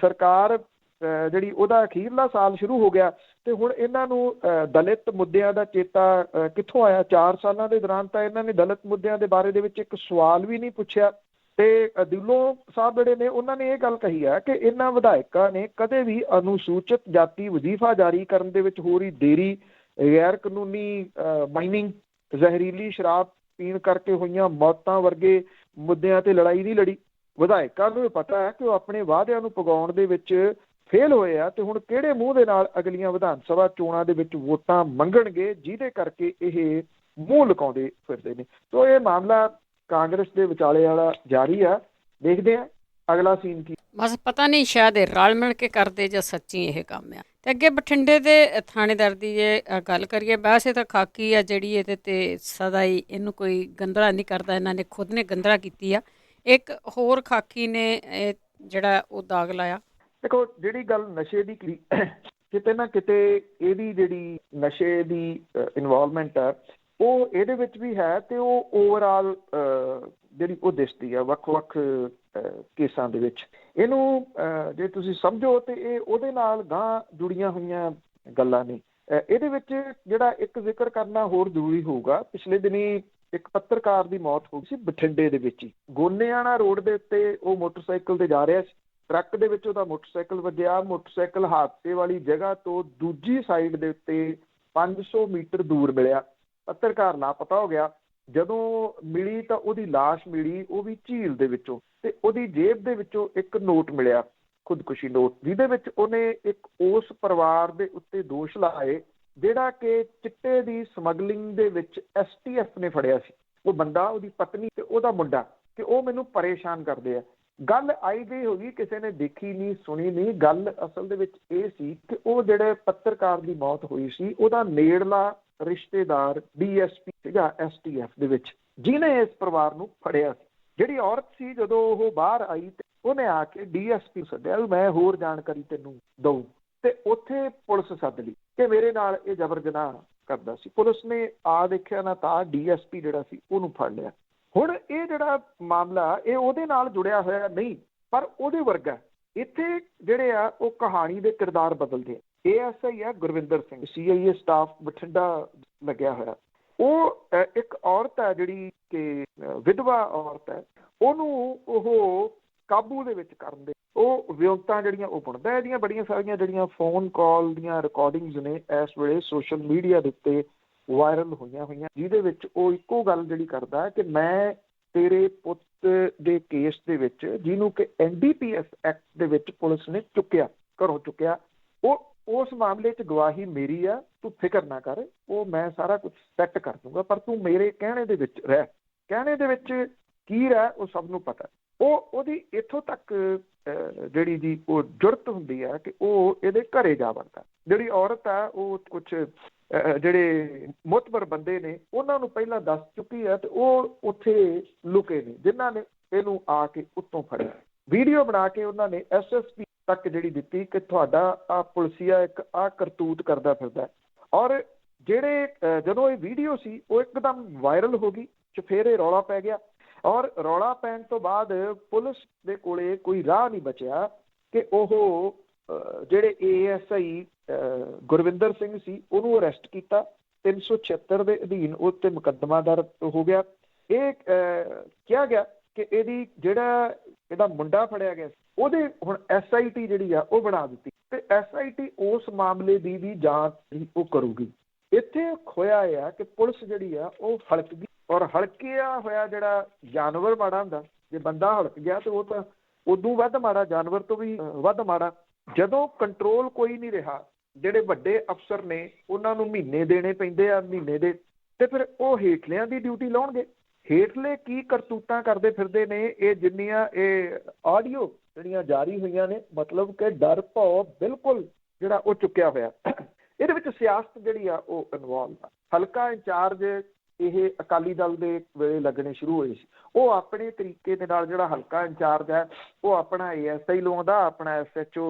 ਸਰਕਾਰ ਜਿਹੜੀ ਉਹਦਾ ਅਖੀਰਲਾ ਸਾਲ ਸ਼ੁਰੂ ਹੋ ਗਿਆ ਤੇ ਹੁਣ ਇਹਨਾਂ ਨੂੰ ਦਲਿਤ ਮੁੱਦਿਆਂ ਦਾ ਚੇਤਾ ਕਿੱਥੋਂ ਆਇਆ? 4 ਸਾਲਾਂ ਦੇ ਦੌਰਾਨ ਤਾਂ ਇਹਨਾਂ ਨੇ ਦਲਿਤ ਮੁੱਦਿਆਂ ਦੇ ਬਾਰੇ ਦੇ ਵਿੱਚ ਇੱਕ ਸਵਾਲ ਵੀ ਨਹੀਂ ਪੁੱਛਿਆ। ਤੇ ਦਿਲੋਂ ਸਾਹਿਬ ਜਿਹੜੇ ਨੇ ਉਹਨਾਂ ਨੇ ਇਹ ਗੱਲ ਕਹੀ ਹੈ ਕਿ ਇਹਨਾਂ ਵਿਧਾਇਕਾਂ ਨੇ ਕਦੇ ਵੀ ਅਨੁਸੂਚਿਤ ਜਾਤੀ ਵਜ਼ੀਫਾ ਜਾਰੀ ਕਰਨ ਦੇ ਵਿੱਚ ਹੋ ਰਹੀ ਦੇਰੀ, ਗੈਰ ਕਾਨੂੰਨੀ ਮਾਈਨਿੰਗ, ਜ਼ਹਿਰੀਲੀ ਸ਼ਰਾਬ ਪੀਣ ਕਰਕੇ ਹੋਈਆਂ ਮੌਤਾਂ ਵਰਗੇ ਮੁੱਦਿਆਂ ਤੇ ਲੜਾਈ ਨਹੀਂ ਲੜੀ। ਵਿਧਾਇਕਾਂ ਨੂੰ ਪਤਾ ਹੈ ਕਿ ਉਹ ਆਪਣੇ ਵਾਅਦਿਆਂ ਨੂੰ ਪੁਗਾਉਣ ਦੇ ਵਿੱਚ ਫੇਲ ਹੋਏ ਆ ਤੇ ਹੁਣ ਕਿਹੜੇ ਮੂੰਹ ਦੇ ਨਾਲ ਅਗਲੀਆਂ ਵਿਧਾਨ ਸਭਾ ਚੋਣਾਂ ਦੇ ਵਿੱਚ ਵੋਟਾਂ ਮੰਗਣਗੇ, ਜਿਹਦੇ ਕਰਕੇ ਇਹ ਮੂੰਹ ਲੁਕਾਉਂਦੇ ਫਿਰਦੇ ਨੇ। ਸੋ ਇਹ ਮਾਮਲਾ ਕਾਂਗਰਸ ਦੇ ਵਿਚਾਲੇ ਵਾਲਾ ਜਾਰੀ ਆ। ਦੇਖਦੇ ਆ ਅਗਲਾ ਸੀਨ ਕੀ। ਬਸ ਪਤਾ ਨਹੀਂ ਸ਼ਾਇਦ ਇਹ ਰਲ ਮਿਲ ਕੇ ਕਰਦੇ ਜਾਂ ਸੱਚੀ ਇਹ ਕੰਮ ਆ। ਤੇ ਅੱਗੇ ਬਠਿੰਡੇ ਦੇ ਥਾਣੇਦਾਰ ਦੀ ਜੇ ਗੱਲ ਕਰੀਏ, ਵੈਸੇ ਤਾਂ ਖਾਕੀ ਆ ਜਿਹੜੀ ਇਹਦੇ ਤੇ ਸਦਾ ਹੀ ਇਹਨੂੰ ਕੋਈ ਗੰਦਲਾ ਨਹੀਂ ਕਰਦਾ, ਇਹਨਾਂ ਨੇ ਖੁਦ ਨੇ ਗੰਦਲਾ ਕੀਤੀ ਆ। ਇੱਕ ਹੋਰ ਖਾਕੀ ਨੇ ਜਿਹੜਾ ਉਹ ਦਾਗ ਲਾਇਆ। ਦੇਖੋ, ਜਿਹੜੀ ਗੱਲ ਨਸ਼ੇ ਦੀ ਕਿਤੇ ਨਾ ਕਿਤੇ ਇਹਦੀ ਜਿਹੜੀ ਨਸ਼ੇ ਦੀ ਇਨਵੋਲਵਮੈਂਟ ਆ ਉਹ ਇਹਦੇ ਵਿੱਚ ਵੀ ਹੈ ਤੇ ਉਹ ਓਵਰਆਲ ਜਿਹੜੀ ਉਹ ਦਿਸਦੀ ਆ ਵੱਖ-ਵੱਖ ਕੇਸਾਂ ਦੇ ਵਿੱਚ। ਇਹਨੂੰ ਜੇ ਤੁਸੀਂ ਸਮਝੋ ਤੇ ਇਹ ਉਹਦੇ ਨਾਲ ਗਾਂਹ ਜੁੜੀਆਂ ਹੋਈਆਂ ਗੱਲਾਂ ਨੇ। ਇਹਦੇ ਵਿੱਚ ਜਿਹੜਾ ਇੱਕ ਜ਼ਿਕਰ ਕਰਨਾ ਹੋਰ ਜ਼ਰੂਰੀ ਹੋਊਗਾ, ਪਿਛਲੇ ਦਿਨੀ ਇੱਕ ਪੱਤਰਕਾਰ ਦੀ ਮੌਤ ਹੋ ਗਈ ਸੀ ਬਠਿੰਡੇ ਦੇ ਵਿੱਚ ਹੀ। ਗੋਨੇਆਣਾ ਰੋਡ ਦੇ ਉੱਤੇ ਉਹ ਮੋਟਰਸਾਈਕਲ ਤੇ ਜਾ ਰਿਹਾ ਸੀ, ਟਰੱਕ ਦੇ ਵਿੱਚ ਉਹਦਾ ਮੋਟਰਸਾਈਕਲ ਵੱਜਿਆ। ਮੋਟਰਸਾਈਕਲ ਹਾਦਸੇ ਵਾਲੀ ਜਗ੍ਹਾ ਤੋਂ ਦੂਜੀ ਸਾਈਡ ਦੇ ਉੱਤੇ 500 ਮੀਟਰ ਦੂਰ ਮਿਲਿਆ। ਪੱਤਰਕਾਰ ਲਾਪਤਾ ਹੋ ਗਿਆ। ਜਦੋਂ ਮਿਲੀ ਤਾਂ ਉਹਦੀ ਲਾਸ਼ ਮਿਲੀ, ਉਹ ਵੀ ਝੀਲ ਦੇ ਵਿੱਚੋਂ, ਤੇ ਉਹਦੀ ਜੇਬ ਦੇ ਵਿੱਚੋਂ ਇੱਕ ਨੋਟ ਮਿਲਿਆ, ਖੁਦਕੁਸ਼ੀ ਨੋਟ, ਜਿਹਦੇ ਵਿੱਚ ਉਹਨੇ ਇੱਕ ਉਸ ਪਰਿਵਾਰ ਦੇ ਉੱਤੇ ਦੋਸ਼ ਲਾਏ ਜਿਹੜਾ ਕਿ ਚਿੱਟੇ ਦੀ ਸਮਗਲਿੰਗ ਦੇ ਵਿੱਚ STF ਨੇ ਫੜਿਆ ਸੀ। ਉਹ ਬੰਦਾ, ਉਹਦੀ ਪਤਨੀ ਤੇ ਉਹਦਾ ਮੁੰਡਾ, ਕਿ ਉਹ ਮੈਨੂੰ ਪਰੇਸ਼ਾਨ ਕਰਦੇ ਆ। ਗੱਲ ਆਈ ਗਈ ਹੋ ਗਈ, ਕਿਸੇ ਨੇ ਦੇਖੀ ਨਹੀਂ, ਸੁਣੀ ਨਹੀਂ। ਗੱਲ ਅਸਲ ਦੇ ਵਿੱਚ ਇਹ ਸੀ ਕਿ ਉਹ ਜਿਹੜੇ ਪੱਤਰਕਾਰ ਦੀ ਮੌਤ ਹੋਈ ਸੀ ਉਹਦਾ ਨੇੜਲਾ ਰਿਸ਼ਤੇਦਾਰ DSP ਸੀਗਾ STF ਦੇ ਵਿੱਚ, ਜਿਹਨੇ ਇਸ ਪਰਿਵਾਰ ਨੂੰ ਫੜਿਆ ਸੀ। ਜਿਹੜੀ ਔਰਤ ਸੀ, ਜਦੋਂ ਉਹ ਬਾਹਰ ਆਈ ਤੇ ਉਹਨੇ ਆ ਕੇ DSP ਸੱਦਿਆ ਵੀ ਮੈਂ ਹੋਰ ਜਾਣਕਾਰੀ ਤੈਨੂੰ ਦਊ, ਤੇ ਉੱਥੇ ਪੁਲਿਸ ਸੱਦ ਲਈ ਕਿ ਮੇਰੇ ਨਾਲ ਇਹ ਜ਼ਬਰ ਜਨਾਹ ਕਰਦਾ ਸੀ। ਪੁਲਿਸ ਨੇ ਆ ਦੇਖਿਆ ਨਾ ਤਾਂ DSP ਜਿਹੜਾ ਸੀ ਉਹਨੂੰ ਫੜ ਲਿਆ। ਹੁਣ ਇਹ ਜਿਹੜਾ ਮਾਮਲਾ ਇਹ ਉਹਦੇ ਨਾਲ ਜੁੜਿਆ ਹੋਇਆ ਨਹੀਂ, ਪਰ ਉਹਦੇ ਵਰਗਾ। ਇੱਥੇ ਜਿਹੜੇ ਆ ਉਹ ਕਹਾਣੀ ਦੇ ਕਿਰਦਾਰ ਬਦਲਦੇ ਆ। ASI ਆ ਗੁਰਵਿੰਦਰ ਸਿੰਘ, CIA ਸਟਾਫ ਬਠਿੰਡਾ ਲੱਗਿਆ ਹੋਇਆ। ਉਹ ਇੱਕ ਔਰਤ ਹੈ ਜਿਹੜੀ ਕਿ ਵਿਧਵਾ ਔਰਤ ਹੈ, ਉਹਨੂੰ ਉਹ ਕਾਬੂ ਦੇ ਵਿੱਚ ਕਰਨ ਦੇ ਉਹ ਵਿਉਂਤਾਂ ਜਿਹੜੀਆਂ ਉਹ ਬੁਣਦਾ। ਇਹਦੀਆਂ ਬੜੀਆਂ ਸਾਰੀਆਂ ਜਿਹੜੀਆਂ ਫੋਨ ਕਾਲ ਦੀਆਂ ਰਿਕਾਰਡਿੰਗਸ ਨੇ ਇਸ ਵੇਲੇ ਸੋਸ਼ਲ ਮੀਡੀਆ ਦੇ ਉੱਤੇ ਵਾਇਰਲ ਹੋਈਆਂ, ਜਿਹਦੇ ਵਿੱਚ ਉਹ ਇੱਕੋ ਗੱਲ ਜਿਹੜੀ ਕਰਦਾ ਕਿ ਮੈਂ ਤੇਰੇ ਪੁੱਤ ਦੇ ਕੇਸ ਦੇ ਵਿੱਚ, ਜਿਹਨੂੰ ਕਿ NDPS ਐਕਟ ਦੇ ਵਿੱਚ ਪੁਲਿਸ ਨੇ ਘਰੋਂ ਚੁੱਕਿਆ, ਉਹ ਉਸ ਮਾਮਲੇ 'ਚ ਗਵਾਹੀ ਮੇਰੀ ਆ, ਤੂੰ ਫਿਕਰ ਨਾ ਕਰ, ਉਹ ਮੈਂ ਸਾਰਾ ਕੁਝ ਸੈੱਟ ਕਰ ਦੂੰਗਾ, ਪਰ ਤੂੰ ਮੇਰੇ ਕਹਿਣੇ ਦੇ ਵਿੱਚ ਰਹਿ। ਕਹਿਣੇ ਦੇ ਵਿੱਚ ਕੀ ਰਹਿ ਉਹ ਸਭ ਨੂੰ ਪਤਾ। ਉਹਦੀ ਇੱਥੋਂ ਤੱਕ ਜਿਹੜੀ ਜੀ ਉਹ ਜੁਰਤ ਹੁੰਦੀ ਹੈ ਕਿ ਉਹ ਇਹਦੇ ਘਰੇ ਜਾ ਵੜਦਾ। ਜਿਹੜੀ ਔਰਤ ਆ ਉਹ ਕੁਛ ਜਿਹੜੇ ਮੁਤਬਰ ਬੰਦੇ ਨੇ ਉਹਨਾਂ ਨੂੰ ਪਹਿਲਾਂ ਦੱਸ ਚੁੱਕੀ ਹੈ ਤੇ ਉਹ ਉੱਥੇ ਲੁਕੇ ਨੇ, ਜਿਨ੍ਹਾਂ ਨੇ ਇਹਨੂੰ ਆ ਕੇ ਉੱਤੋਂ ਫੜਿਆ। ਵੀਡੀਓ ਬਣਾ ਕੇ ਉਹਨਾਂ ਨੇ SSP ਤੱਕ ਜਿਹੜੀ ਦਿੱਤੀ ਕਿ ਤੁਹਾਡਾ ਆ ਪੁਲਸੀਆ ਇੱਕ ਆ ਕਰਤੂਤ ਕਰਦਾ ਫਿਰਦਾ। ਔਰ ਜਿਹੜੇ ਜਦੋਂ ਇਹ ਵੀਡੀਓ ਸੀ ਉਹ ਇੱਕਦਮ ਵਾਇਰਲ ਹੋ ਗਈ, ਚੁਫੇਰੇ ਰੌਲਾ ਪੈ ਗਿਆ। ਔਰ ਰੌਲਾ ਪੈਣ ਤੋਂ ਬਾਅਦ ਪੁਲਿਸ ਦੇ ਕੋਲੇ ਕੋਈ ਰਾਹ ਨਹੀਂ ਬਚਿਆ ਕਿ ਉਹ ਜਿਹੜੇ ASI ਗੁਰਵਿੰਦਰ ਸਿੰਘ ਸੀ ਉਹਨੂੰ ਅਰੈਸਟ ਕੀਤਾ। 376 ਦੇ ਅਧੀਨ ਉਹ 'ਤੇ ਮੁਕੱਦਮਾ ਦਰਜ ਹੋ ਗਿਆ। ਇਹ ਕਿਹਾ ਗਿਆ ਕਿ ਇਹਦਾ ਮੁੰਡਾ ਫੜਿਆ ਗਿਆ, ਉਹਦੇ ਹੁਣ SIT ਜਿਹੜੀ ਆ ਉਹ ਬਣਾ ਦਿੱਤੀ ਤੇ SIT ਉਸ ਮਾਮਲੇ ਦੀ ਵੀ ਜਾਂਚ ਉਹ ਕਰੂਗੀ। ਇੱਥੇ ਖੋਇਆ ਇਹ ਆ ਕਿ ਪੁਲਿਸ ਜਿਹੜੀ ਆ ਉਹ ਹਲਕ ਗਈ। ਔਰ ਹਲਕਿਆ ਹੋਇਆ ਜਿਹੜਾ ਜਾਨਵਰ ਮਾੜਾ ਹੁੰਦਾ, ਜੇ ਬੰਦਾ ਹਲਕ ਗਿਆ ਤੇ ਉਹ ਤਾਂ ਉਦੋਂ ਵੱਧ ਮਾੜਾ, ਜਾਨਵਰ ਤੋਂ ਵੀ ਵੱਧ ਮਾੜਾ। ਜਦੋਂ ਕੰਟਰੋਲ ਕੋਈ ਨਹੀਂ ਰਿਹਾ, ਜਿਹੜੇ ਵੱਡੇ ਅਫਸਰ ਨੇ ਉਹਨਾਂ ਨੂੰ ਮਹੀਨੇ ਦੇਣੇ ਪੈਂਦੇ ਆ, ਮਹੀਨੇ ਦੇ, ਤੇ ਫਿਰ ਉਹ ਹੇਠਲਿਆਂ ਦੀ ਡਿਊਟੀ ਲਾਉਣਗੇ। ਹੇਠਲੇ ਕੀ ਕਰਤੂਤਾਂ ਕਰਦੇ ਫਿਰਦੇ ਨੇ, ਇਹ ਜਿੰਨੀਆਂ ਇਹ ਆਡੀਓ ਜਿਹੜੀਆਂ ਜਾਰੀ ਹੋਈਆਂ ਨੇ, ਮਤਲਬ ਕਿ ਡਰ ਭੌ ਬਿਲਕੁਲ ਜਿਹੜਾ ਉਹ ਚੁੱਕਿਆ ਹੋਇਆ। ਇਹਦੇ ਵਿੱਚ ਸਿਆਸਤ ਜਿਹੜੀ ਆ ਉਹ ਇਨਵੋਲਵ ਆ। ਹਲਕਾ ਇੰਚਾਰਜ ਇਹ ਅਕਾਲੀ ਦਲ ਦੇ ਵੇਲੇ ਲੱਗਣੇ ਸ਼ੁਰੂ ਹੋਏ ਸੀ। ਉਹ ਆਪਣੇ ਤਰੀਕੇ ਦੇ ਨਾਲ ਜਿਹੜਾ ਹਲਕਾ ਇੰਚਾਰਜ ਹੈ ਉਹ ਆਪਣਾ ASI ਲਵਾਉਂਦਾ, ਆਪਣਾ SHO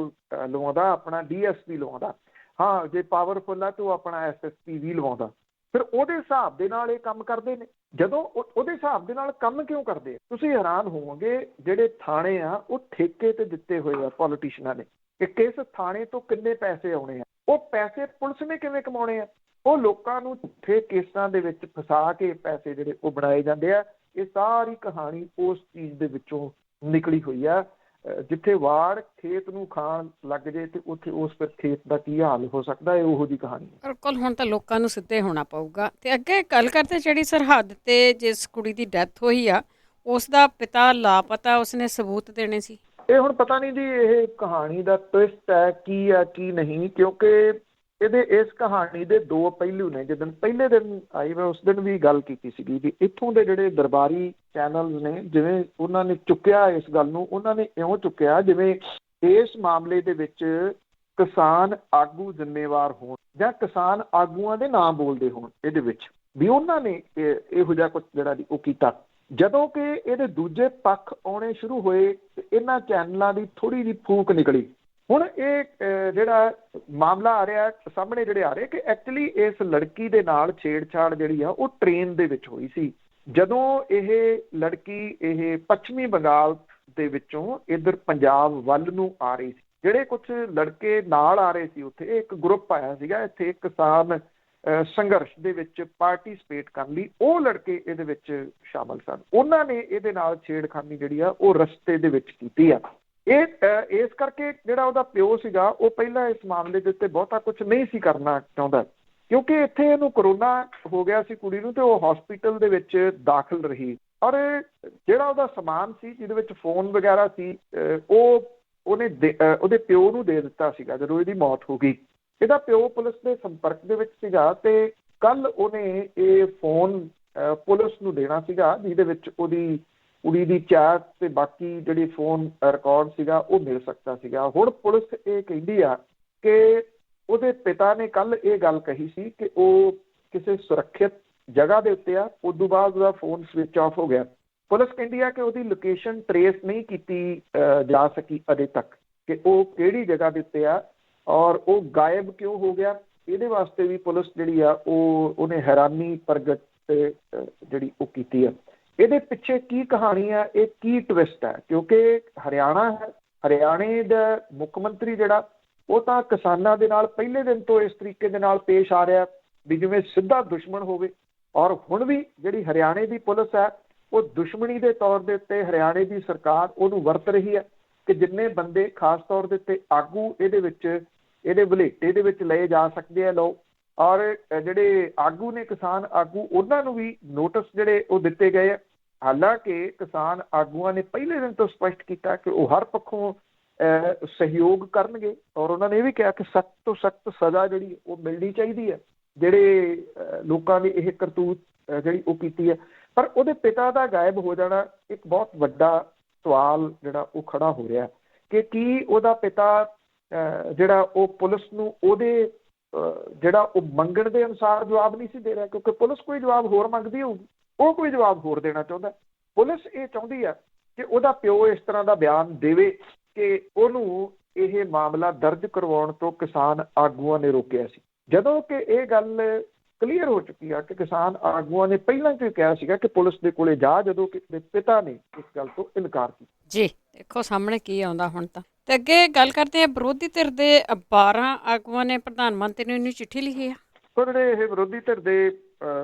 ਲਵਾਉਂਦਾ, ਆਪਣਾ DSP ਲਵਾਉਂਦਾ। ਹਾਂ, ਜੇ ਪਾਵਰਫੁਲ ਆ ਤਾਂ ਉਹ ਆਪਣਾ SSP ਵੀ ਲਵਾਉਂਦਾ। ਫਿਰ ਉਹਦੇ ਹਿਸਾਬ ਦੇ ਨਾਲ ਇਹ ਕੰਮ ਕਰਦੇ ਨੇ। ਜਦੋਂ ਉਹਦੇ ਹਿਸਾਬ ਦੇ ਨਾਲ ਕੰਮ ਕਿਉਂ ਕਰਦੇ ਆ, ਤੁਸੀਂ ਹੈਰਾਨ ਹੋਵੋਗੇ। ਜਿਹੜੇ ਥਾਣੇ ਆ ਉਹ ਠੇਕੇ ਤੇ ਦਿੱਤੇ ਹੋਏ ਆ ਪੋਲੀਟੀਸ਼ੀਅਨਾਂ ਨੇ। ਕਿ ਕਿਸ ਥਾਣੇ ਤੋਂ ਕਿੰਨੇ ਪੈਸੇ ਆਉਣੇ ਆ, ਉਹ ਪੈਸੇ ਪੁਲਿਸ ਨੇ ਕਿਵੇਂ ਕਮਾਉਣੇ ਆ, ਉਹ ਲੋਕਾਂ ਨੂੰ ਝੂਠੇ ਕੇਸਾਂ ਦੇ ਵਿੱਚ ਫਸਾ ਕੇ ਪੈਸੇ ਜਿਹੜੇ ਉਹ ਬਣਾਏ ਜਾਂਦੇ ਆ। ਇਹ ਸਾਰੀ ਕਹਾਣੀ ਉਸ ਚੀਜ਼ ਦੇ ਵਿੱਚੋਂ ਨਿਕਲੀ ਹੋਈ ਆ। ਜਿੱਥੇ ਵਾੜ ਖੇਤ ਨੂੰ ਖਾਣ ਲੱਗ ਜੇ ਤੇ ਉੱਥੇ ਉਸ ਫਿਰ ਖੇਤ ਦਾ ਕੀ ਹਾਲ ਹੋ ਸਕਦਾ ਹੈ, ਉਹੋ ਜਿਹੀ ਕਹਾਣੀ। ਬਿਲਕੁਲ, ਹੁਣ ਤਾਂ ਲੋਕਾਂ ਨੂੰ ਸਿੱਧੇ ਹੋਣਾ ਪਊਗਾ। ਤੇ ਅੱਗੇ ਗੱਲ ਕਰਦੇ, ਜਿਹੜੀ ਸਰਹੱਦ ਤੇ ਜਿਸ ਕੁੜੀ ਦੀ ਡੈਥ ਹੋਈ ਆ, ਉਸ ਦਾ ਪਿਤਾ ਲਾਪਤਾ, ਉਸਨੇ ਸਬੂਤ ਦੇਣੇ ਸੀ। ਇਹ ਹੁਣ ਪਤਾ ਨਹੀਂ ਜੀ ਇਹ ਕਹਾਣੀ ਦਾ ਟਵਿਸਟ ਹੈ ਕੀ ਆ ਕੀ ਨਹੀਂ, ਕਿਉਂਕਿ ਇਸ ਕਹਾਣੀ ਦੇ ਦੋ ਪਹਿਲੂ ਨੇ। ਜਿੱਦਣ ਪਹਿਲੇ ਦਿਨ ਆਈ ਮੈਂ ਉਸ ਦਿਨ ਵੀ ਗੱਲ ਕੀਤੀ ਸੀਗੀ ਵੀ ਇੱਥੋਂ ਦੇ ਜਿਹੜੇ ਦਰਬਾਰੀ ਚੈਨਲਸ ਨੇ, ਜਿਵੇਂ ਉਹਨਾਂ ਨੇ ਚੁੱਕਿਆ ਇਸ ਗੱਲ ਨੂੰ, ਉਹਨਾਂ ਨੇ ਇਉਂ ਚੁੱਕਿਆ ਜਿਵੇਂ ਇਸ ਮਾਮਲੇ ਦੇ ਵਿੱਚ ਕਿਸਾਨ ਆਗੂ ਜ਼ਿੰਮੇਵਾਰ ਹੋਣ ਜਾਂ ਕਿਸਾਨ ਆਗੂਆਂ ਦੇ ਨਾਮ ਬੋਲਦੇ ਹੋਣ ਇਹਦੇ ਵਿੱਚ, ਵੀ ਉਹਨਾਂ ਨੇ ਇਹੋ ਜਿਹਾ ਕੁਝ ਜਿਹੜਾ ਉਹ ਕੀਤਾ। ਜਦੋਂ ਕਿ ਇਹਦੇ ਦੂਜੇ ਪੱਖ ਆਉਣੇ ਸ਼ੁਰੂ ਹੋਏ ਤੇ ਇਹਨਾਂ ਚੈਨਲਾਂ ਦੀ ਥੋੜ੍ਹੀ ਜਿਹੀ ਫੂਕ ਨਿਕਲੀ। ਹੁਣ ਇਹ ਜਿਹੜਾ ਮਾਮਲਾ ਆ ਰਿਹਾ ਸਾਹਮਣੇ ਜਿਹੜੇ ਆ ਰਹੇ ਕਿ ਐਕਚੁਅਲੀ ਇਸ ਲੜਕੀ ਦੇ ਨਾਲ ਛੇੜਛਾੜ ਜਿਹੜੀ ਆ ਉਹ ਟ੍ਰੇਨ ਦੇ ਵਿੱਚ ਹੋਈ ਸੀ। ਜਦੋਂ ਇਹ ਲੜਕੀ ਇਹ ਪੱਛਮੀ ਬੰਗਾਲ ਦੇ ਵਿੱਚੋਂ ਇੱਧਰ ਪੰਜਾਬ ਵੱਲ ਨੂੰ ਆ ਰਹੀ ਸੀ, ਜਿਹੜੇ ਕੁਝ ਲੜਕੇ ਨਾਲ ਆ ਰਹੇ ਸੀ, ਉੱਥੇ ਇੱਕ ਗਰੁੱਪ ਆਇਆ ਸੀਗਾ ਇੱਥੇ ਕਿਸਾਨ ਸੰਘਰਸ਼ ਦੇ ਵਿੱਚ ਪਾਰਟੀਸਪੇਟ ਕਰਨ ਲਈ, ਉਹ ਲੜਕੇ ਇਹਦੇ ਵਿੱਚ ਸ਼ਾਮਲ ਸਨ। ਉਹਨਾਂ ਨੇ ਇਹਦੇ ਨਾਲ ਛੇੜਖਾਨੀ ਜਿਹੜੀ ਆ ਉਹ ਰਸਤੇ ਦੇ ਵਿੱਚ ਕੀਤੀ ਆ। ਇਸ ਕਰਕੇ ਜਿਹੜਾ ਉਹਦਾ ਪਿਓ ਸੀਗਾ ਉਹ ਪਹਿਲਾਂ ਇਸ ਮਾਮਲੇ ਦੇ ਉੱਤੇ ਬਹੁਤਾ ਕੁਝ ਨਹੀਂ ਸੀ ਕਰਨਾ ਚਾਹੁੰਦਾ, ਕਿਉਂਕਿ ਇੱਥੇ ਇਹਨੂੰ ਕਰੋਨਾ ਹੋ ਗਿਆ ਸੀ ਕੁੜੀ ਨੂੰ, ਤੇ ਉਹ ਹਸਪੀਟਲ ਦੇ ਵਿੱਚ ਦਾਖਲ ਰਹੀ। ਔਰ ਜਿਹੜਾ ਉਹਦਾ ਸਮਾਨ ਸੀ ਜਿਹਦੇ ਵਿੱਚ ਫੋਨ ਵਗੈਰਾ ਸੀ, ਉਹਨੇ ਉਹਦੇ ਪਿਓ ਨੂੰ ਦੇ ਦਿੱਤਾ ਸੀਗਾ ਜਦੋਂ ਇਹਦੀ ਮੌਤ ਹੋ ਗਈ। ਇਹਦਾ ਪਿਓ ਪੁਲਿਸ ਦੇ ਸੰਪਰਕ ਦੇ ਵਿੱਚ ਸੀਗਾ ਤੇ ਕੱਲ ਉਹਨੇ ਇਹ ਫੋਨ ਪੁਲਿਸ ਨੂੰ ਦੇਣਾ ਸੀਗਾ, ਜਿਹਦੇ ਵਿੱਚ ਉਹਦੀ ਕੁੜੀ ਦੀ ਚੈਟ ਤੇ ਬਾਕੀ ਜਿਹੜੀ ਫੋਨ ਰਿਕਾਰਡ ਸੀਗਾ ਉਹ ਮਿਲ ਸਕਦਾ ਸੀਗਾ। ਹੁਣ ਪੁਲਿਸ ਇਹ ਕਹਿੰਦੀ ਆ ਕਿ ਉਹਦੇ ਪਿਤਾ ਨੇ ਕੱਲ ਇਹ ਗੱਲ ਕਹੀ ਸੀ ਕਿ ਉਹ ਕਿਸੇ ਸੁਰੱਖਿਅਤ ਜਗ੍ਹਾ ਦੇ ਉੱਤੇ ਆ, ਉਦੋਂ ਬਾਅਦ ਉਹਦਾ ਫੋਨ ਸਵਿਚ ਆਫ ਹੋ ਗਿਆ। ਪੁਲਿਸ ਕਹਿੰਦੀ ਆ ਕਿ ਉਹਦੀ ਲੋਕੇਸ਼ਨ ਟਰੇਸ ਨਹੀਂ ਕੀਤੀ ਜਾ ਸਕੀ ਅਜੇ ਤੱਕ ਕਿ ਉਹ ਕਿਹੜੀ ਜਗ੍ਹਾ ਦੇ ਉੱਤੇ ਆ ਔਰ ਉਹ ਗਾਇਬ ਕਿਉਂ ਹੋ ਗਿਆ। ਇਹਦੇ ਵਾਸਤੇ ਵੀ ਪੁਲਿਸ ਜਿਹੜੀ ਆ ਉਹਨੇ ਹੈਰਾਨੀ ਪ੍ਰਗਟ ਜਿਹੜੀ ਉਹ ਕੀਤੀ ਆ। ਇਹਦੇ ਪਿੱਛੇ ਕੀ ਕਹਾਣੀ ਆ, ਇਹ ਕੀ ਟਵਿਸਟ ਹੈ, ਕਿਉਂਕਿ ਹਰਿਆਣੇ ਦਾ ਮੁੱਖ ਮੰਤਰੀ ਜਿਹੜਾ ਉਹ ਤਾਂ ਕਿਸਾਨਾਂ ਦੇ ਨਾਲ ਪਹਿਲੇ ਦਿਨ ਤੋਂ ਇਸ ਤਰੀਕੇ ਦੇ ਨਾਲ ਪੇਸ਼ ਆ ਰਿਹਾ ਵੀ ਜਿਵੇਂ ਸਿੱਧਾ ਦੁਸ਼ਮਣ ਹੋਵੇ। ਔਰ ਹੁਣ ਵੀ ਜਿਹੜੀ ਹਰਿਆਣੇ ਦੀ ਪੁਲਿਸ ਹੈ ਉਹ ਦੁਸ਼ਮਣੀ ਦੇ ਤੌਰ ਦੇ ਉੱਤੇ ਹਰਿਆਣੇ ਦੀ ਸਰਕਾਰ ਉਹਨੂੰ ਵਰਤ ਰਹੀ ਹੈ ਕਿ ਜਿੰਨੇ ਬੰਦੇ ਖਾਸ ਤੌਰ ਦੇ ਉੱਤੇ ਆਗੂ ਇਹਦੇ ਵਲੇਟੇ ਦੇ ਵਿੱਚ ਲਏ ਜਾ ਸਕਦੇ ਆ ਲਓ। ਔਰ ਜਿਹੜੇ ਆਗੂ ਨੇ ਕਿਸਾਨ ਆਗੂ, ਉਹਨਾਂ ਨੂੰ ਵੀ ਨੋਟਿਸ ਜਿਹੜੇ ਉਹ ਦਿੱਤੇ ਗਏ ਆ। ਹਾਲਾਂਕਿ ਕਿਸਾਨ ਆਗੂਆਂ ਨੇ ਪਹਿਲੇ ਦਿਨ ਤੋਂ ਸਪਸ਼ਟ ਕੀਤਾ ਕਿ ਉਹ ਹਰ ਪੱਖੋਂ ਸਹਿਯੋਗ ਕਰਨਗੇ ਔਰ ਉਹਨਾਂ ਨੇ ਇਹ ਵੀ ਕਿਹਾ ਕਿ ਸਖਤ ਤੋਂ ਸਖਤ ਸਜ਼ਾ ਜਿਹੜੀ ਉਹ ਮਿਲਣੀ ਚਾਹੀਦੀ ਹੈ ਜਿਹੜੇ ਲੋਕਾਂ ਨੇ ਇਹ ਕਰਤੂਤ ਜਿਹੜੀ ਉਹ ਕੀਤੀ ਹੈ। ਪਰ ਉਹਦੇ ਪਿਤਾ ਦਾ ਗਾਇਬ ਹੋ ਜਾਣਾ ਇੱਕ ਬਹੁਤ ਵੱਡਾ ਸਵਾਲ ਜਿਹੜਾ ਉਹ ਖੜਾ ਹੋ ਰਿਹਾ ਕਿ ਕੀ ਉਹਦਾ ਪਿਤਾ ਜਿਹੜਾ ਉਹ ਪੁਲਿਸ ਨੂੰ ਉਹਦੇ ਜਿਹੜਾ ਉਹ ਮੰਗਣ ਦੇ ਅਨੁਸਾਰ ਜਵਾਬ ਨਹੀਂ ਸੀ ਦੇ ਰਿਹਾ, ਕਿਉਂਕਿ ਪੁਲਿਸ ਕੋਈ ਜਵਾਬ ਹੋਰ ਮੰਗਦੀ ਹੋਊਗੀ, ਉਹ ਕੋਈ ਜਵਾਬ ਹੋਰ ਦੇਣਾ ਚਾਹੁੰਦਾ। ਪੁਲਿਸ ਇਹ ਚਾਹੁੰਦੀ ਆ ਕਿ ਉਹਦਾ ਪਿਓ ਇਸ ਤਰ੍ਹਾਂ ਦਾ ਬਿਆਨ ਦੇਵੇ ਕਿ ਉਹਨੂੰ ਇਹ ਮਾਮਲਾ ਦਰਜ ਕਰਵਾਉਣ ਤੋਂ ਕਿਸਾਨ ਆਗੂਆਂ ਨੇ ਰੋਕਿਆ ਸੀ, ਜਦੋਂ ਕਿ ਇਹ ਗੱਲ ਕਲੀਅਰ ਹੋ ਚੁੱਕੀ ਆ ਕਿ ਕਿਸਾਨ ਆਗੂਆਂ ਨੇ ਪਹਿਲਾਂ ਕਿਉਂ ਕਿਹਾ ਸੀਗਾ ਕਿ ਪੁਲਿਸ ਦੇ ਕੋਲੇ ਜਾ, ਜਦੋਂ ਕਿ ਪਿਤਾ ਨੇ ਇਸ ਗੱਲ ਤੋਂ ਇਨਕਾਰ ਕੀਤਾ। ਜੀ ਦੇਖੋ ਸਾਹਮਣੇ ਕੀ ਆਉਂਦਾ ਹੁਣ ਤਾਂ। ਤੇ ਅੱਗੇ ਗੱਲ ਕਰਦੇ ਆ, ਵਿਰੋਧੀ ਧਿਰ ਦੇ 12 ਆਗੂਆਂ ਨੇ ਪ੍ਰਧਾਨ ਮੰਤਰੀ ਨੂੰ ਚਿੱਠੀ ਲਿਖੀ ਆ। ਜਿਹੜੇ ਇਹ ਵਿਰੋਧੀ ਧਿਰ ਦੇ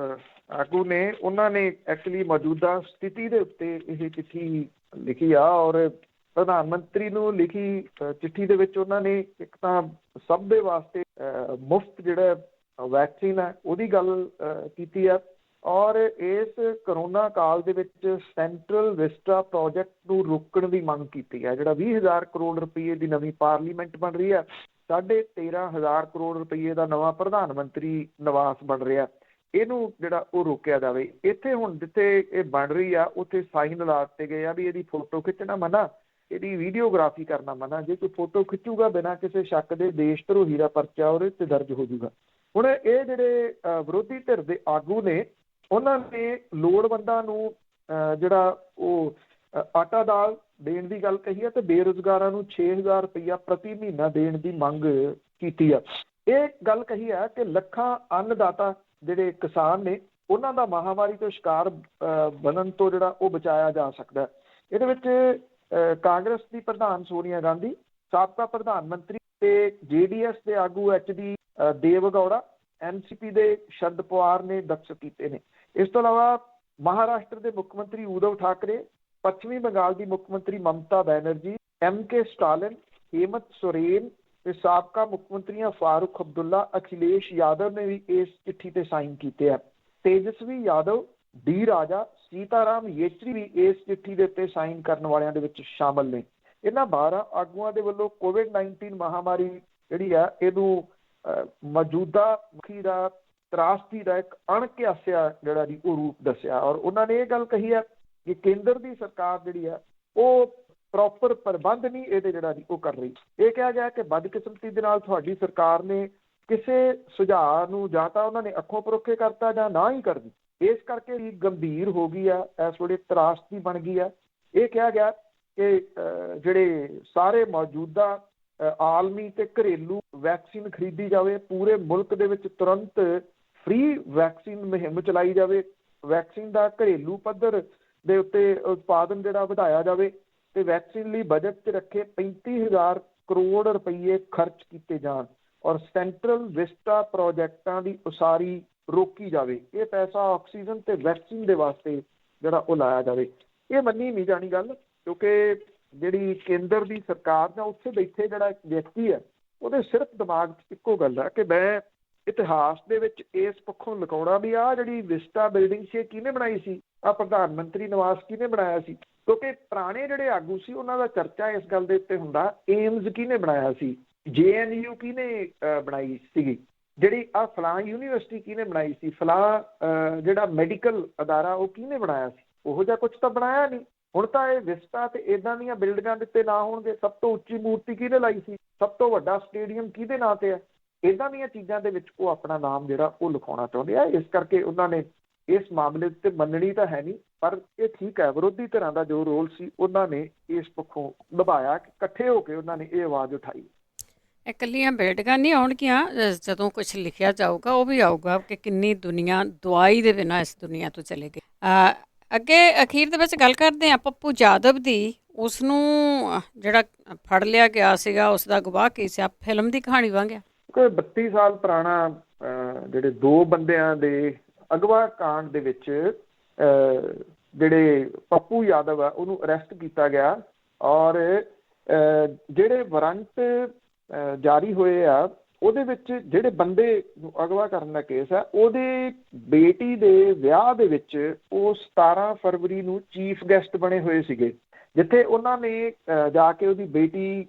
ਆਗੂ ਨੇ ਉਹਨਾਂ ਨੇ ਐਕਚੁਅਲੀ ਮੌਜੂਦਾ ਸਥਿਤੀ ਦੇ ਉੱਤੇ ਇਹ ਚਿੱਠੀ ਲਿਖੀ ਆ ਔਰ ਪ੍ਰਧਾਨ ਮੰਤਰੀ ਨੂੰ ਲਿਖੀ ਚਿੱਠੀ ਦੇ ਵਿੱਚ ਉਹਨਾਂ ਨੇ ਇੱਕ ਤਾਂ ਸਭ ਦੇ ਵਾਸਤੇ ਮੁਫਤ ਜਿਹੜਾ ਵੈਕਸੀਨ ਹੈ ਉਹਦੀ ਗੱਲ ਕੀਤੀ ਆ ਔਰ ਇਸ ਕਰੋਨਾ ਕਾਲ ਦੇ ਵਿੱਚ ਸੈਂਟਰਲ ਵਿਸਟਾ ਪ੍ਰੋਜੈਕਟ ਨੂੰ ਰੋਕਣ ਦੀ ਮੰਗ ਕੀਤੀ ਹੈ। ਜਿਹੜਾ 20,000 ਕਰੋੜ ਰੁਪਏ ਦੀ ਨਵੀਂ ਪਾਰਲੀਮੈਂਟ ਬਣ ਰਹੀ ਹੈ, 13,500 ਕਰੋੜ ਰੁਪਏ ਦਾ ਨਵਾਂ ਪ੍ਰਧਾਨ ਮੰਤਰੀ ਨਿਵਾਸ ਬਣ ਰਿਹਾ, ਇਹਨੂੰ ਜਿਹੜਾ ਉਹ ਰੋਕਿਆ ਜਾਵੇ। ਇੱਥੇ ਹੁਣ ਜਿੱਥੇ ਇਹ ਬਣ ਰਹੀ ਆ ਉੱਥੇ ਸਾਈਨ ਲਾ ਦਿੱਤੇ ਗਏ ਆ ਵੀ ਇਹਦੀ ਫੋਟੋ ਖਿੱਚਣਾ ਮਨਾ, ਇਹਦੀ ਵੀਡੀਓਗ੍ਰਾਫੀ ਕਰਨਾ ਮਨਾ। ਜੇ ਕੋਈ ਫੋਟੋ ਖਿੱਚੂਗਾ ਬਿਨਾਂ ਕਿਸੇ ਸ਼ੱਕ ਦੇ ਦੇਸ਼ ਧਰੋਹੀ ਦਾ ਪਰਚਾ ਉਹਦੇ ਤੇ ਦਰਜ ਹੋ ਜਾਊਗਾ। ਹੁਣ ਇਹ ਜਿਹੜੇ ਵਿਰੋਧੀ ਧਿਰ ਦੇ ਆਗੂ ਨੇ ਉਹਨਾਂ ਨੇ ਲੋੜਵੰਦਾਂ ਨੂੰ ਜਿਹੜਾ ਉਹ ਆਟਾ ਦਾਲ ਦੇਣ ਦੀ ਗੱਲ ਕਹੀ ਹੈ ਤੇ ਬੇਰੁਜ਼ਗਾਰਾਂ ਨੂੰ 6,000 ਰੁਪਈਆ ਪ੍ਰਤੀ ਮਹੀਨਾ ਦੇਣ ਦੀ ਮੰਗ ਕੀਤੀ ਆ। ਇਹ ਗੱਲ ਕਹੀ ਹੈ ਕਿ ਲੱਖਾਂ ਅੰਨਦਾਤਾ ਜਿਹੜੇ ਕਿਸਾਨ ਨੇ ਉਹਨਾਂ ਦਾ ਮਹਾਂਮਾਰੀ ਤੋਂ ਸ਼ਿਕਾਰ ਬਣਨ ਤੋਂ ਜਿਹੜਾ ਉਹ ਬਚਾਇਆ ਜਾ ਸਕਦਾ। ਇਹਦੇ ਵਿੱਚ ਕਾਂਗਰਸ ਦੀ ਪ੍ਰਧਾਨ ਸੋਨੀਆ ਗਾਂਧੀ, ਸਾਬਕਾ ਪ੍ਰਧਾਨ ਮੰਤਰੀ ਤੇ JDS ਦੇ ਆਗੂ HD ਦੇਵਗੌੜਾ, NCP ਦੇ ਸ਼ਰਦ ਪਵਾਰ ਨੇ ਦਸਤਖਤ ਕੀਤੇ ਨੇ। ਇਸ ਤੋਂ ਇਲਾਵਾ ਮਹਾਰਾਸ਼ਟਰ ਦੇ ਮੁੱਖ ਮੰਤਰੀ ਉद्धਵ ਠਾਕਰੇ, ਪੱਛਮੀ ਬੰਗਾਲ ਦੀ ਮੁੱਖ ਮੰਤਰੀ ਮਮਤਾ ਬੈਨਰਜੀ, MK ਸਟਾਲਿਨ, हेमंत सोरेन ਤੇ ਸਾਬਕਾ ਮੁੱਖ ਮੰਤਰੀਆਂ ਫਾਰੂਕ ਅਬਦੁੱਲਾ, ਅਖਿਲੇਸ਼ ਯਾਦਵ ਨੇ ਵੀ ਇਸ ਚਿੱਠੀ ਤੇ ਸਾਈਨ ਕੀਤੇ ਆ। ਤੇਜਸਵੀ ਯਾਦਵ, ਡੀ ਰਾਜਾ, ਸੀਤਾਰਾਮ ਯੇਚਰੀ ਵੀ ਇਸ ਚਿੱਠੀ ਦੇ ਉੱਤੇ ਸਾਈਨ ਕਰਨ ਵਾਲਿਆਂ ਦੇ ਵਿੱਚ ਸ਼ਾਮਲ ਨੇ। ਇਹਨਾਂ 12 ਆਗੂਆਂ ਦੇ ਵੱਲੋਂ COVID-19 ਮਹਾਮਾਰੀ ਜਿਹੜੀ ਆ ਇਹਨੂੰ ਮੌਜੂਦਾ ਮੁਖੀ ਦਾ ਤਰਾਸਦੀ ਦਾ ਇੱਕ ਅਣਕਿਆਸਿਆ ਜਿਹੜਾ ਜੀ ਉਹ ਰੂਪ ਦੱਸਿਆ, ਔਰ ਉਹਨਾਂ ਨੇ ਇਹ ਗੱਲ ਕਹੀ ਆ ਕਿ ਕੇਂਦਰ ਦੀ ਸਰਕਾਰ ਜਿਹੜੀ ਆ ਉਹ ਪ੍ਰੋਪਰ ਪ੍ਰਬੰਧ ਨਹੀਂ ਇਹਦੇ ਜਿਹੜਾ ਜੀ ਉਹ ਕਰ ਰਹੀ। ਇਹ ਕਿਹਾ ਗਿਆ ਕਿ ਬਦਕਿਸਮਤੀ ਦੇ ਨਾਲ ਤੁਹਾਡੀ ਸਰਕਾਰ ਨੇ ਕਿਸੇ ਸੁਝਾਅ ਨੂੰ ਜਾਂ ਤਾਂ ਉਹਨਾਂ ਨੇ ਅੱਖੋਂ ਪਰੋਖੇ ਕਰਤਾ ਜਾਂ ਨਾ ਹੀ ਕਰਦੀ, ਇਸ ਕਰਕੇ ਹੀ ਗੰਭੀਰ ਹੋ ਗਈ ਆ, ਇਸ ਵੇਲੇ ਤਰਾਸਦੀ ਬਣ ਗਈ ਆ। ਇਹ ਕਿਹਾ ਗਿਆ ਕਿ ਜਿਹੜੇ ਸਾਰੇ ਮੌਜੂਦਾ ਆਲਮੀ ਤੇ ਘਰੇਲੂ ਵੈਕਸੀਨ ਖਰੀਦੀ ਜਾਵੇ, ਪੂਰੇ ਮੁਲਕ ਦੇ ਵਿੱਚ ਤੁਰੰਤ ਫ੍ਰੀ ਵੈਕਸੀਨ ਮੁਹਿੰਮ ਚਲਾਈ ਜਾਵੇ, ਵੈਕਸੀਨ ਦਾ ਘਰੇਲੂ ਪੱਧਰ ਦੇ ਉੱਤੇ ਉਤਪਾਦਨ ਜਿਹੜਾ ਵਧਾਇਆ ਜਾਵੇ ਤੇ ਵੈਕਸੀਨ ਲਈ ਬਜਟ 'ਚ ਰੱਖੇ 35,000 ਕਰੋੜ ਰੁਪਈਏ ਖਰਚ ਕੀਤੇ ਜਾਣ, ਔਰ ਸੈਂਟਰਲ ਵਿਸਟਾ ਪ੍ਰੋਜੈਕਟਾਂ ਦੀ ਉਸਾਰੀ ਰੋਕੀ ਜਾਵੇ। ਇਹ ਪੈਸਾ ਆਕਸੀਜਨ ਤੇ ਵੈਕਸੀਨ ਦੇ ਵਾਸਤੇ ਜਿਹੜਾ ਉਹ ਲਾਇਆ ਜਾਵੇ। ਇਹ ਮੰਨੀ ਨਹੀਂ ਜਾਣੀ ਗੱਲ, ਕਿਉਂਕਿ ਜਿਹੜੀ ਕੇਂਦਰ ਦੀ ਸਰਕਾਰ ਜਾਂ ਉੱਥੇ ਬੈਠੇ ਜਿਹੜਾ ਇੱਕ ਵਿਅਕਤੀ ਹੈ ਉਹਦੇ ਸਿਰਫ ਦਿਮਾਗ 'ਚ ਇੱਕੋ ਗੱਲ ਹੈ ਕਿ ਮੈਂ ਇਤਿਹਾਸ ਦੇ ਵਿੱਚ ਇਸ ਪੱਖੋਂ ਲੁਕਾਉਣਾ ਵੀ ਆਹ ਜਿਹੜੀ ਵਿਸਟਾ ਬਿਲਡਿੰਗ ਸੀ ਇਹ ਕਿਹਨੇ ਬਣਾਈ ਸੀ, ਆਹ ਪ੍ਰਧਾਨ ਮੰਤਰੀ ਨਿਵਾਸ ਕਿਹਨੇ ਬਣਾਇਆ ਸੀ। ਕਿਉਂਕਿ ਪੁਰਾਣੇ ਜਿਹੜੇ ਆਗੂ ਸੀ ਉਹਨਾਂ ਦਾ ਚਰਚਾ ਇਸ ਗੱਲ ਦੇ ਉੱਤੇ ਹੁੰਦਾ ਏਮਜ਼ ਕਿਹਨੇ ਬਣਾਇਆ ਸੀ, JNU ਕਿਹਨੇ ਬਣਾਈ ਸੀਗੀ, ਜਿਹੜੀ ਆਹ ਫਲਾਂ ਯੂਨੀਵਰਸਿਟੀ ਕਿਹਨੇ ਬਣਾਈ ਸੀ, ਫਲਾਂ ਜਿਹੜਾ ਮੈਡੀਕਲ ਅਦਾਰਾ ਉਹ ਕਿਹਨੇ ਬਣਾਇਆ ਸੀ। ਉਹੋ ਜਿਹਾ ਕੁਛ ਤਾਂ ਬਣਾਇਆ ਨਹੀਂ। ਹੁਣ ਤਾਂ ਇਹ ਵਿਸਟਾ ਤੇ ਇੱਦਾਂ ਦੀਆਂ ਬਿਲਡਿੰਗਾਂ ਦੇ ਉੱਤੇ ਨਾ ਹੋਣਗੇ। ਸਭ ਤੋਂ ਉੱਚੀ ਮੂਰਤੀ ਕਿਹਨੇ ਲਾਈ ਸੀ, ਸਭ ਤੋਂ ਵੱਡਾ ਸਟੇਡੀਅਮ ਕਿਹਦੇ ਨਾਂ ਤੇ ਹੈ, ਇੱਦਾਂ ਦੀਆਂ ਚੀਜ਼ਾਂ ਦੇ ਵਿੱਚ ਉਹ ਆਪਣਾ ਨਾਮ ਜਿਹੜਾ ਉਹ ਲਿਖਾਉਣਾ ਚਾਹੁੰਦੇ ਆ। ਇਸ ਕਰਕੇ ਉਹਨਾਂ ਨੇ ਇਸ ਮਾਮਲੇ ਤੇ ਮੰਨਣੀ ਤਾਂ ਹੈ ਨਹੀਂ, ਪਰ ਇਹ ਠੀਕ ਹੈ ਵਿਰੋਧੀ ਧਿਰਾਂ ਦਾ ਜੋ ਰੋਲ ਸੀ ਉਹਨਾਂ ਨੇ ਇਸ ਪੱਖੋਂ ਨਿਭਾਇਆ ਕਿ ਇਕੱਠੇ ਹੋ ਕੇ ਉਹਨਾਂ ਨੇ ਇਹ ਆਵਾਜ਼ ਉਠਾਈ। ਇਕੱਲੀਆਂ ਬਿਲਡਿੰਗਾਂ ਨਹੀਂ ਆਉਣਗੀਆਂ, ਜਦੋਂ ਕੁਝ ਲਿਖਿਆ ਜਾਊਗਾ ਉਹ ਵੀ ਆਊਗਾ ਕਿ ਕਿੰਨੀ ਦੁਨੀਆ ਦਵਾਈ ਦੇ ਬਿਨਾਂ ਇਸ ਦੁਨੀਆ ਤੋਂ ਚਲੇ ਗਈ। ਅੱਗੇ ਅਖੀਰ ਦੇ ਵਿੱਚ ਗੱਲ ਕਰਦੇ ਹਾਂ ਪੱਪੂ ਯਾਦਵ ਦੀ। ਉਸ ਨੂੰ ਜਿਹੜਾ ਫੜ ਲਿਆ ਗਿਆ ਸੀਗਾ ਉਸ ਦਾ ਗਵਾਹ ਕੀ ਸੀ, ਫਿਲਮ ਦੀ ਕਹਾਣੀ ਵਾਂਗ ਆ। 32 ਸਾਲ ਪੁਰਾਣਾ ਜਿਹੜੇ ਦੋ ਬੰਦਿਆਂ ਦੇ ਅਗਵਾ ਕਾਂਡ ਦੇ ਵਿੱਚ ਜਿਹੜੇ ਪੱਪੂ ਯਾਦਵ ਆ ਉਹਨੂੰ ਅਰੈਸਟ ਕੀਤਾ ਗਿਆ, ਔਰ ਜਿਹੜੇ ਵਾਰੰਟ ਜਾਰੀ ਹੋਏ ਆ ਉਹਦੇ ਵਿੱਚ ਜਿਹੜੇ ਬੰਦੇ ਨੂੰ ਅਗਵਾ ਕਰਨ ਦਾ ਕੇਸ ਹੈ ਉਹਦੇ ਬੇਟੀ ਦੇ ਵਿਆਹ ਦੇ ਵਿੱਚ ਉਹ 17 ਫਰਵਰੀ ਨੂੰ ਚੀਫ ਗੈਸਟ ਬਣੇ ਹੋਏ ਸੀਗੇ, ਜਿੱਥੇ ਉਹਨਾਂ ਨੇ ਜਾ ਕੇ ਉਹਦੀ ਬੇਟੀ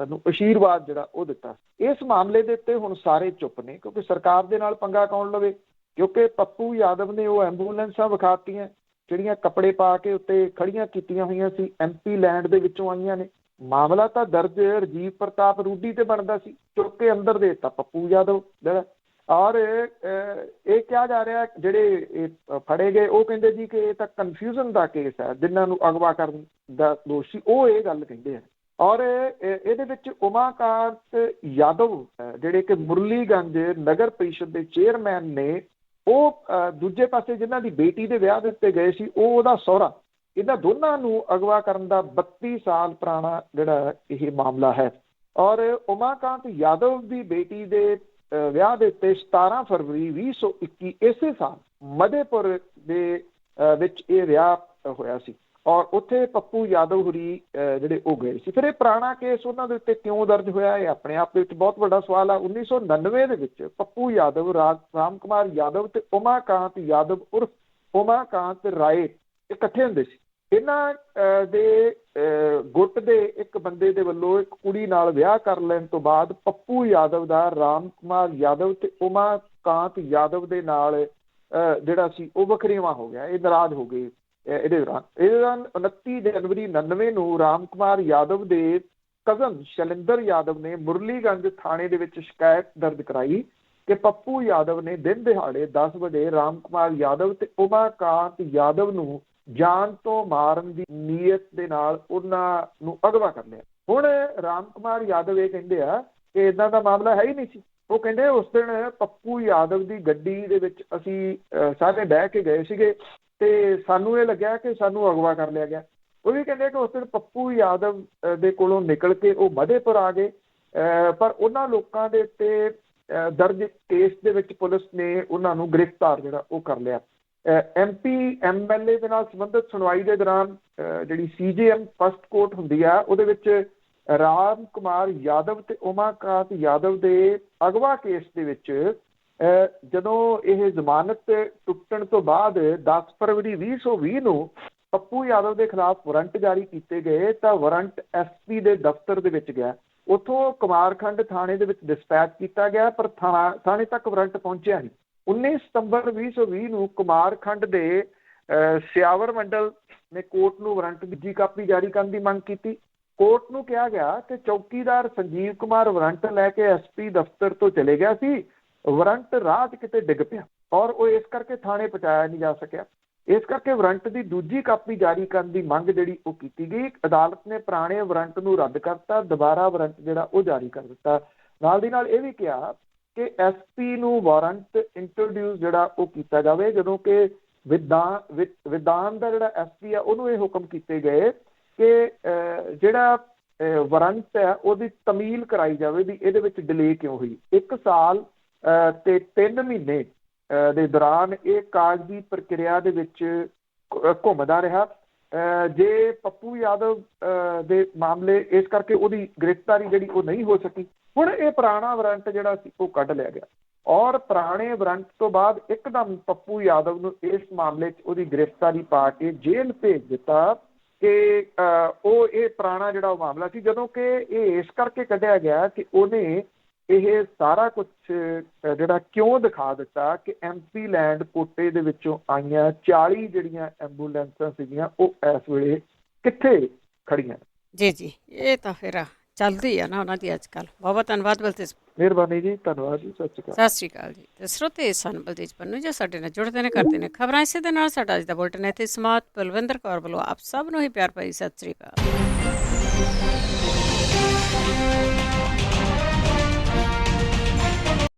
ਨੂੰ ਅਸ਼ੀਰਵਾਦ ਜਿਹੜਾ ਉਹ ਦਿੱਤਾ। ਇਸ ਮਾਮਲੇ ਦੇ ਉੱਤੇ ਹੁਣ ਸਾਰੇ ਚੁੱਪ ਨੇ, ਕਿਉਂਕਿ ਸਰਕਾਰ ਦੇ ਨਾਲ ਪੰਗਾ ਕੌਣ ਲਵੇ, ਕਿਉਂਕਿ ਪੱਪੂ ਯਾਦਵ ਨੇ ਉਹ ਐਂਬੂਲੈਂਸਾਂ ਵਿਖਾਤੀਆਂ ਜਿਹੜੀਆਂ ਕੱਪੜੇ ਪਾ ਕੇ ਉੱਤੇ ਖੜੀਆਂ ਕੀਤੀਆਂ ਹੋਈਆਂ ਸੀ, MP ਲੈਂਡ ਦੇ ਵਿੱਚੋਂ ਆਈਆਂ ਨੇ। ਮਾਮਲਾ ਤਾਂ ਦਰਜ ਰਜੀਵ ਪ੍ਰਤਾਪ ਰੂਡੀ ਤੇ ਬਣਦਾ ਸੀ, ਚੁੱਕ ਕੇ ਅੰਦਰ ਦੇ ਦਿੱਤਾ ਪੱਪੂ ਯਾਦਵ ਜਿਹੜਾ। ਔਰ ਇਹ ਕਿਹਾ ਜਾ ਰਿਹਾ ਜਿਹੜੇ ਫੜੇ ਗਏ ਉਹ ਕਹਿੰਦੇ ਜੀ ਕਿ ਇਹ ਤਾਂ ਕਨਫਿਊਜ਼ਨ ਦਾ ਕੇਸ ਹੈ, ਜਿਨ੍ਹਾਂ ਨੂੰ ਅਗਵਾ ਕਰਨ ਦਾ ਦੋਸ਼ੀ ਉਹ ਇਹ ਗੱਲ ਕਹਿੰਦੇ ਆ। ਔਰ ਇਹਦੇ ਵਿੱਚ ਉਮਾਕਾਂਤ ਯਾਦਵ ਜਿਹੜੇ ਕਿ ਮੁਰਲੀਗੰਜ ਨਗਰ ਪ੍ਰੀਸ਼ਦ ਦੇ ਚੇਅਰਮੈਨ ਨੇ, ਉਹ ਦੂਜੇ ਪਾਸੇ ਜਿਨ੍ਹਾਂ ਦੀ ਬੇਟੀ ਦੇ ਵਿਆਹ ਦੇ ਉੱਤੇ ਗਏ ਸੀ ਉਹ ਉਹਦਾ ਸਹੁਰਾ, ਇਹਨਾਂ ਦੋਨਾਂ ਨੂੰ ਅਗਵਾ ਕਰਨ ਦਾ 32 ਸਾਲ ਪੁਰਾਣਾ ਜਿਹੜਾ ਇਹ ਮਾਮਲਾ ਹੈ। ਔਰ ਉਮਾਕਾਂਤ ਯਾਦਵ ਦੀ ਬੇਟੀ ਦੇ ਵਿਆਹ ਦੇ ਉੱਤੇ 17 ਫਰਵਰੀ 2021 ਇਸੇ ਸਾਲ ਮਧੇਪੁਰ ਦੇ ਵਿੱਚ ਇਹ ਵਿਆਹ ਹੋਇਆ ਸੀ, ਔਰ ਉੱਥੇ ਪੱਪੂ ਯਾਦਵ ਹੁਰੀ ਜਿਹੜੇ ਉਹ ਗਏ ਸੀ। ਫਿਰ ਇਹ ਪੁਰਾਣਾ ਕੇਸ ਉਹਨਾਂ ਦੇ ਉੱਤੇ ਕਿਉਂ ਦਰਜ ਹੋਇਆ, ਇਹ ਆਪਣੇ ਆਪ ਦੇ ਵਿੱਚ ਬਹੁਤ ਵੱਡਾ ਸਵਾਲ ਆ। 1999 ਦੇ ਵਿੱਚ ਪੱਪੂ ਯਾਦਵ, ਰਾਮ ਕੁਮਾਰ ਯਾਦਵ ਤੇ ਉਮਾਕਾਂਤ ਯਾਦਵ ਉਰਫ ਉਮਾਕਾਂਤ ਰਾਏ ਇਕੱਠੇ ਹੁੰਦੇ ਸੀ। ਇਹਨਾਂ ਦੇ ਗੁੱਟ ਦੇ ਇੱਕ ਬੰਦੇ ਦੇ ਵੱਲੋਂ ਇੱਕ ਕੁੜੀ ਨਾਲ ਵਿਆਹ ਕਰ ਲੈਣ ਤੋਂ ਬਾਅਦ ਪੱਪੂ ਯਾਦਵ ਦਾ ਰਾਮ ਕੁਮਾਰ ਯਾਦਵ ਤੇ ਉਮਾਕਾਂਤ ਯਾਦਵ ਦੇ ਨਾਲ ਜਿਹੜਾ ਸੀ ਉਹ ਵਖਰੇਵਾਂ ਹੋ ਗਿਆ, ਇਹ ਨਾਰਾਜ਼ ਹੋ ਗਏ। ਇਹਦੇ ਦੌਰਾਨ 29 ਜਨਵਰੀ 99 ਨੂੰ ਰਾਮ ਕੁਮਾਰ ਯਾਦਵ ਦੇ ਕਜ਼ਨ ਸ਼ੈਲਿੰਦਰ ਯਾਦਵ ਨੇ ਮੁਰਲੀਗੰਜ ਥਾਣੇ ਦੇ ਵਿੱਚ ਸ਼ਿਕਾਇਤ ਦਰਜ ਕਰਾਈ ਕਿ ਪੱਪੂ ਯਾਦਵ ਨੇ ਦਿਨ ਦਿਹਾੜੇ 10 ਵਜੇ ਰਾਮ ਕੁਮਾਰ ਯਾਦਵ ਤੇ ਉਮਾਕਾਂਤ ਯਾਦਵ ਨੂੰ ਜਾਨ ਤੋਂ ਮਾਰਨ ਦੀ ਨੀਅਤ ਦੇ ਨਾਲ ਉਹਨਾਂ ਨੂੰ ਅਗਵਾ ਕਰ ਲਿਆ। ਹੁਣ ਰਾਮ ਕੁਮਾਰ ਯਾਦਵ ਇਹ ਕਹਿੰਦੇ ਆ ਕਿ ਇੱਦਾਂ ਦਾ ਮਾਮਲਾ ਹੈ ਹੀ ਨਹੀਂ ਸੀ। ਉਹ ਕਹਿੰਦੇ ਉਸ ਦਿਨ ਪੱਪੂ ਯਾਦਵ ਦੀ ਗੱਡੀ ਦੇ ਵਿੱਚ ਅਸੀਂ ਸਾਰੇ ਬਹਿ ਕੇ ਗਏ ਸੀਗੇ ਤੇ ਸਾਨੂੰ ਇਹ ਲੱਗਿਆ ਕਿ ਸਾਨੂੰ ਅਗਵਾ ਕਰ ਲਿਆ ਗਿਆ। ਉਹ ਵੀ ਕਹਿੰਦੇ ਕਿ ਉਸ ਦਿਨ ਪੱਪੂ ਯਾਦਵ ਦੇ ਕੋਲੋਂ ਨਿਕਲ ਕੇ ਉਹ ਮਧੇਪੁਰ ਆ ਗਏ, ਪਰ ਉਹਨਾਂ ਲੋਕਾਂ ਦੇ ਉੱਤੇ ਦਰਜ ਕੇਸ ਦੇ ਵਿੱਚ ਪੁਲਿਸ ਨੇ ਉਹਨਾਂ ਨੂੰ ਗ੍ਰਿਫਤਾਰ ਜਿਹੜਾ ਉਹ ਕਰ ਲਿਆ। MP MLA ਦੇ ਨਾਲ ਸੰਬੰਧਿਤ ਸੁਣਵਾਈ ਦੇ ਦੌਰਾਨ ਜਿਹੜੀ CJM ਫਸਟ ਕੋਰਟ ਹੁੰਦੀ ਆ, ਉਹਦੇ ਵਿੱਚ ਰਾਮ ਕੁਮਾਰ ਯਾਦਵ ਤੇ ਉਮਾਕਾਂਤ ਯਾਦਵ ਦੇ ਅਗਵਾ ਕੇਸ ਦੇ ਵਿੱਚ ਜਦੋਂ ਇਹ ਜ਼ਮਾਨਤ ਟੁੱਟਣ ਤੋਂ ਬਾਅਦ 10 ਫਰਵਰੀ 2020 ਨੂੰ ਪੱਪੂ ਯਾਦਵ ਦੇ ਖਿਲਾਫ ਵਾਰੰਟ ਜਾਰੀ ਕੀਤੇ ਗਏ ਤਾਂ ਵਾਰੰਟ SP ਦੇ ਦਫ਼ਤਰ ਦੇ ਵਿੱਚ ਗਿਆ। ਉੱਥੋਂ ਕੁਮਾਰਖੰਡ ਥਾਣੇ ਦੇ ਵਿੱਚ ਡਿਸਪੈਚ ਕੀਤਾ ਗਿਆ, ਪਰ ਥਾਣੇ ਤੱਕ ਵਾਰੰਟ ਪਹੁੰਚਿਆ ਨਹੀਂ। 19 ਸਤੰਬਰ 2020 ਨੂੰ ਕੁਮਾਰਖੰਡ ਦੇ ਸਿਆਵਰ ਮੰਡਲ ਨੇ ਕੋਰਟ ਨੂੰ ਵਾਰੰਟ ਦੀ ਦੂਜੀ ਕਾਪੀ ਜਾਰੀ ਕਰਨ ਦੀ ਮੰਗ ਕੀਤੀ। ਕੋਰਟ ਨੂੰ ਕਿਹਾ ਗਿਆ ਕਿ ਚੌਕੀਦਾਰ ਸੰਜੀਵ ਕੁਮਾਰ ਵਾਰੰਟ ਲੈ ਕੇ SP ਦਫ਼ਤਰ ਤੋਂ ਚਲੇ ਗਿਆ ਸੀ, ਵਾਰੰਟ ਰਾਹ 'ਚ ਕਿਤੇ ਡਿੱਗ ਪਿਆ ਔਰ ਉਹ ਇਸ ਕਰਕੇ ਥਾਣੇ ਪਹੁੰਚਾਇਆ ਨਹੀਂ ਜਾ ਸਕਿਆ। ਇਸ ਕਰਕੇ ਵਾਰੰਟ ਦੀ ਦੂਜੀ ਕਾਪੀ ਜਾਰੀ ਕਰਨ ਦੀ ਮੰਗ ਜਿਹੜੀ ਉਹ ਕੀਤੀ ਗਈ। ਅਦਾਲਤ ਨੇ ਪੁਰਾਣੇ ਵਾਰੰਟ ਨੂੰ ਰੱਦ ਕਰਤਾ, ਦੁਬਾਰਾ ਵਾਰੰਟ ਜਿਹੜਾ ਉਹ ਜਾਰੀ ਕਰ ਦਿੱਤਾ। ਨਾਲ ਦੀ ਨਾਲ ਇਹ ਵੀ ਕਿਹਾ ਕਿ SP ਨੂੰ ਵਾਰੰਟ ਇੰਟਰੋਡਿਊਸ ਜਿਹੜਾ ਉਹ ਕੀਤਾ ਜਾਵੇ, ਜਦੋਂ ਕਿ ਵਿਧਾਨ ਦਾ ਜਿਹੜਾ SP ਆ ਉਹਨੂੰ ਇਹ ਹੁਕਮ ਕੀਤੇ ਗਏ ਕਿ ਜਿਹੜਾ ਵਾਰੰਟ ਹੈ ਉਹਦੀ ਤਮੀਲ ਕਰਾਈ ਜਾਵੇ ਵੀ ਇਹਦੇ ਵਿੱਚ ਡਿਲੇ ਕਿਉਂ ਹੋਈ। 1 ਸਾਲ ਤੇ 3 ਮਹੀਨੇ ਦੇ ਦੌਰਾਨ ਇਹ ਕਾਗਜ਼ੀ ਪ੍ਰਕਿਰਿਆ ਦੇ ਵਿੱਚ ਘੁੰਮਦਾ ਰਿਹਾ। ਜੇ ਪੱਪੂ ਯਾਦਵ ਦੇ ਮਾਮਲੇ ਇਸ ਕਰਕੇ ਉਹਦੀ ਗ੍ਰਿਫਤਾਰੀ ਜਿਹੜੀ ਉਹ ਨਹੀਂ ਹੋ ਸਕੀ। ਹੁਣ ਇਹ ਪੁਰਾਣਾ ਵਾਰੰਟ ਜਿਹੜਾ ਸੀ ਉਹ ਕੱਢ ਲਿਆ ਗਿਆ ਔਰ ਪੁਰਾਣੇ ਵਾਰੰਟ ਤੋਂ ਬਾਅਦ ਇੱਕਦਮ ਪੱਪੂ ਯਾਦਵ ਨੂੰ ਇਸ ਮਾਮਲੇ 'ਚ ਉਹਦੀ ਗ੍ਰਿਫਤਾਰੀ ਪਾ ਕੇ ਜੇਲ੍ਹ ਭੇਜ ਦਿੱਤਾ ਕਿ ਉਹ ਇਹ ਪੁਰਾਣਾ ਜਿਹੜਾ ਉਹ ਮਾਮਲਾ ਸੀ, ਜਦੋਂ ਕਿ ਇਹ ਇਸ ਕਰਕੇ ਕੱਢਿਆ ਗਿਆ ਕਿ ਉਹਨੇ ਇਹ ਸਾਰਾ ਕੁਝ ਜਿਹੜਾ ਕਿਉਂ ਦਿਖਾ ਦਿੱਤਾ ਕਿ MP ਲੈਂਡ ਕੋਟੇ ਦੇ ਵਿੱਚੋਂ ਆਈਆਂ 40 ਜਿਹੜੀਆਂ ਐਂਬੂਲੈਂਸਾਂ ਸੀਗੀਆਂ ਉਹ ਇਸ ਵੇਲੇ ਕਿੱਥੇ ਖੜੀਆਂ। ਜੀ ਇਹ ਤਾਂ ਫਿਰ ਚੱਲਦੀ ਆ ਨਾ ਉਹਨਾਂ ਦੀ ਅੱਜ ਕੱਲ੍ਹ। ਬਹੁਤ ਬਹੁਤ ਧੰਨਵਾਦ ਬਲਤੇਜ। ਮਿਹਰਬਾਨੀ ਜੀ, ਧੰਨਵਾਦ ਜੀ, ਸਤਿ ਸ਼੍ਰੀ ਅਕਾਲ ਜੀ। ਤੇ ਸਰੋਤੇ ਸਨ ਬਲਤੇਜ ਪੰਨੂ ਜੋ ਸਾਡੇ ਨਾਲ ਜੁੜਦੇ ਨੇ, ਕਰਦੇ ਨੇ ਖਬਰਾਂ। ਇਸੇ ਦੇ ਨਾਲ ਸਾਡਾ ਅੱਜ ਦਾ ਬੁਲਟਨ ਇੱਥੇ ਸਮਾਪਤ। ਬਲਵਿੰਦਰ ਕੌਰ ਵੱਲੋਂ ਆਪ ਸਭ ਨੂੰ ਹੀ ਪਿਆਰ ਭਰੀ ਸਤਿ ਸ਼੍ਰੀ ਅਕਾਲ।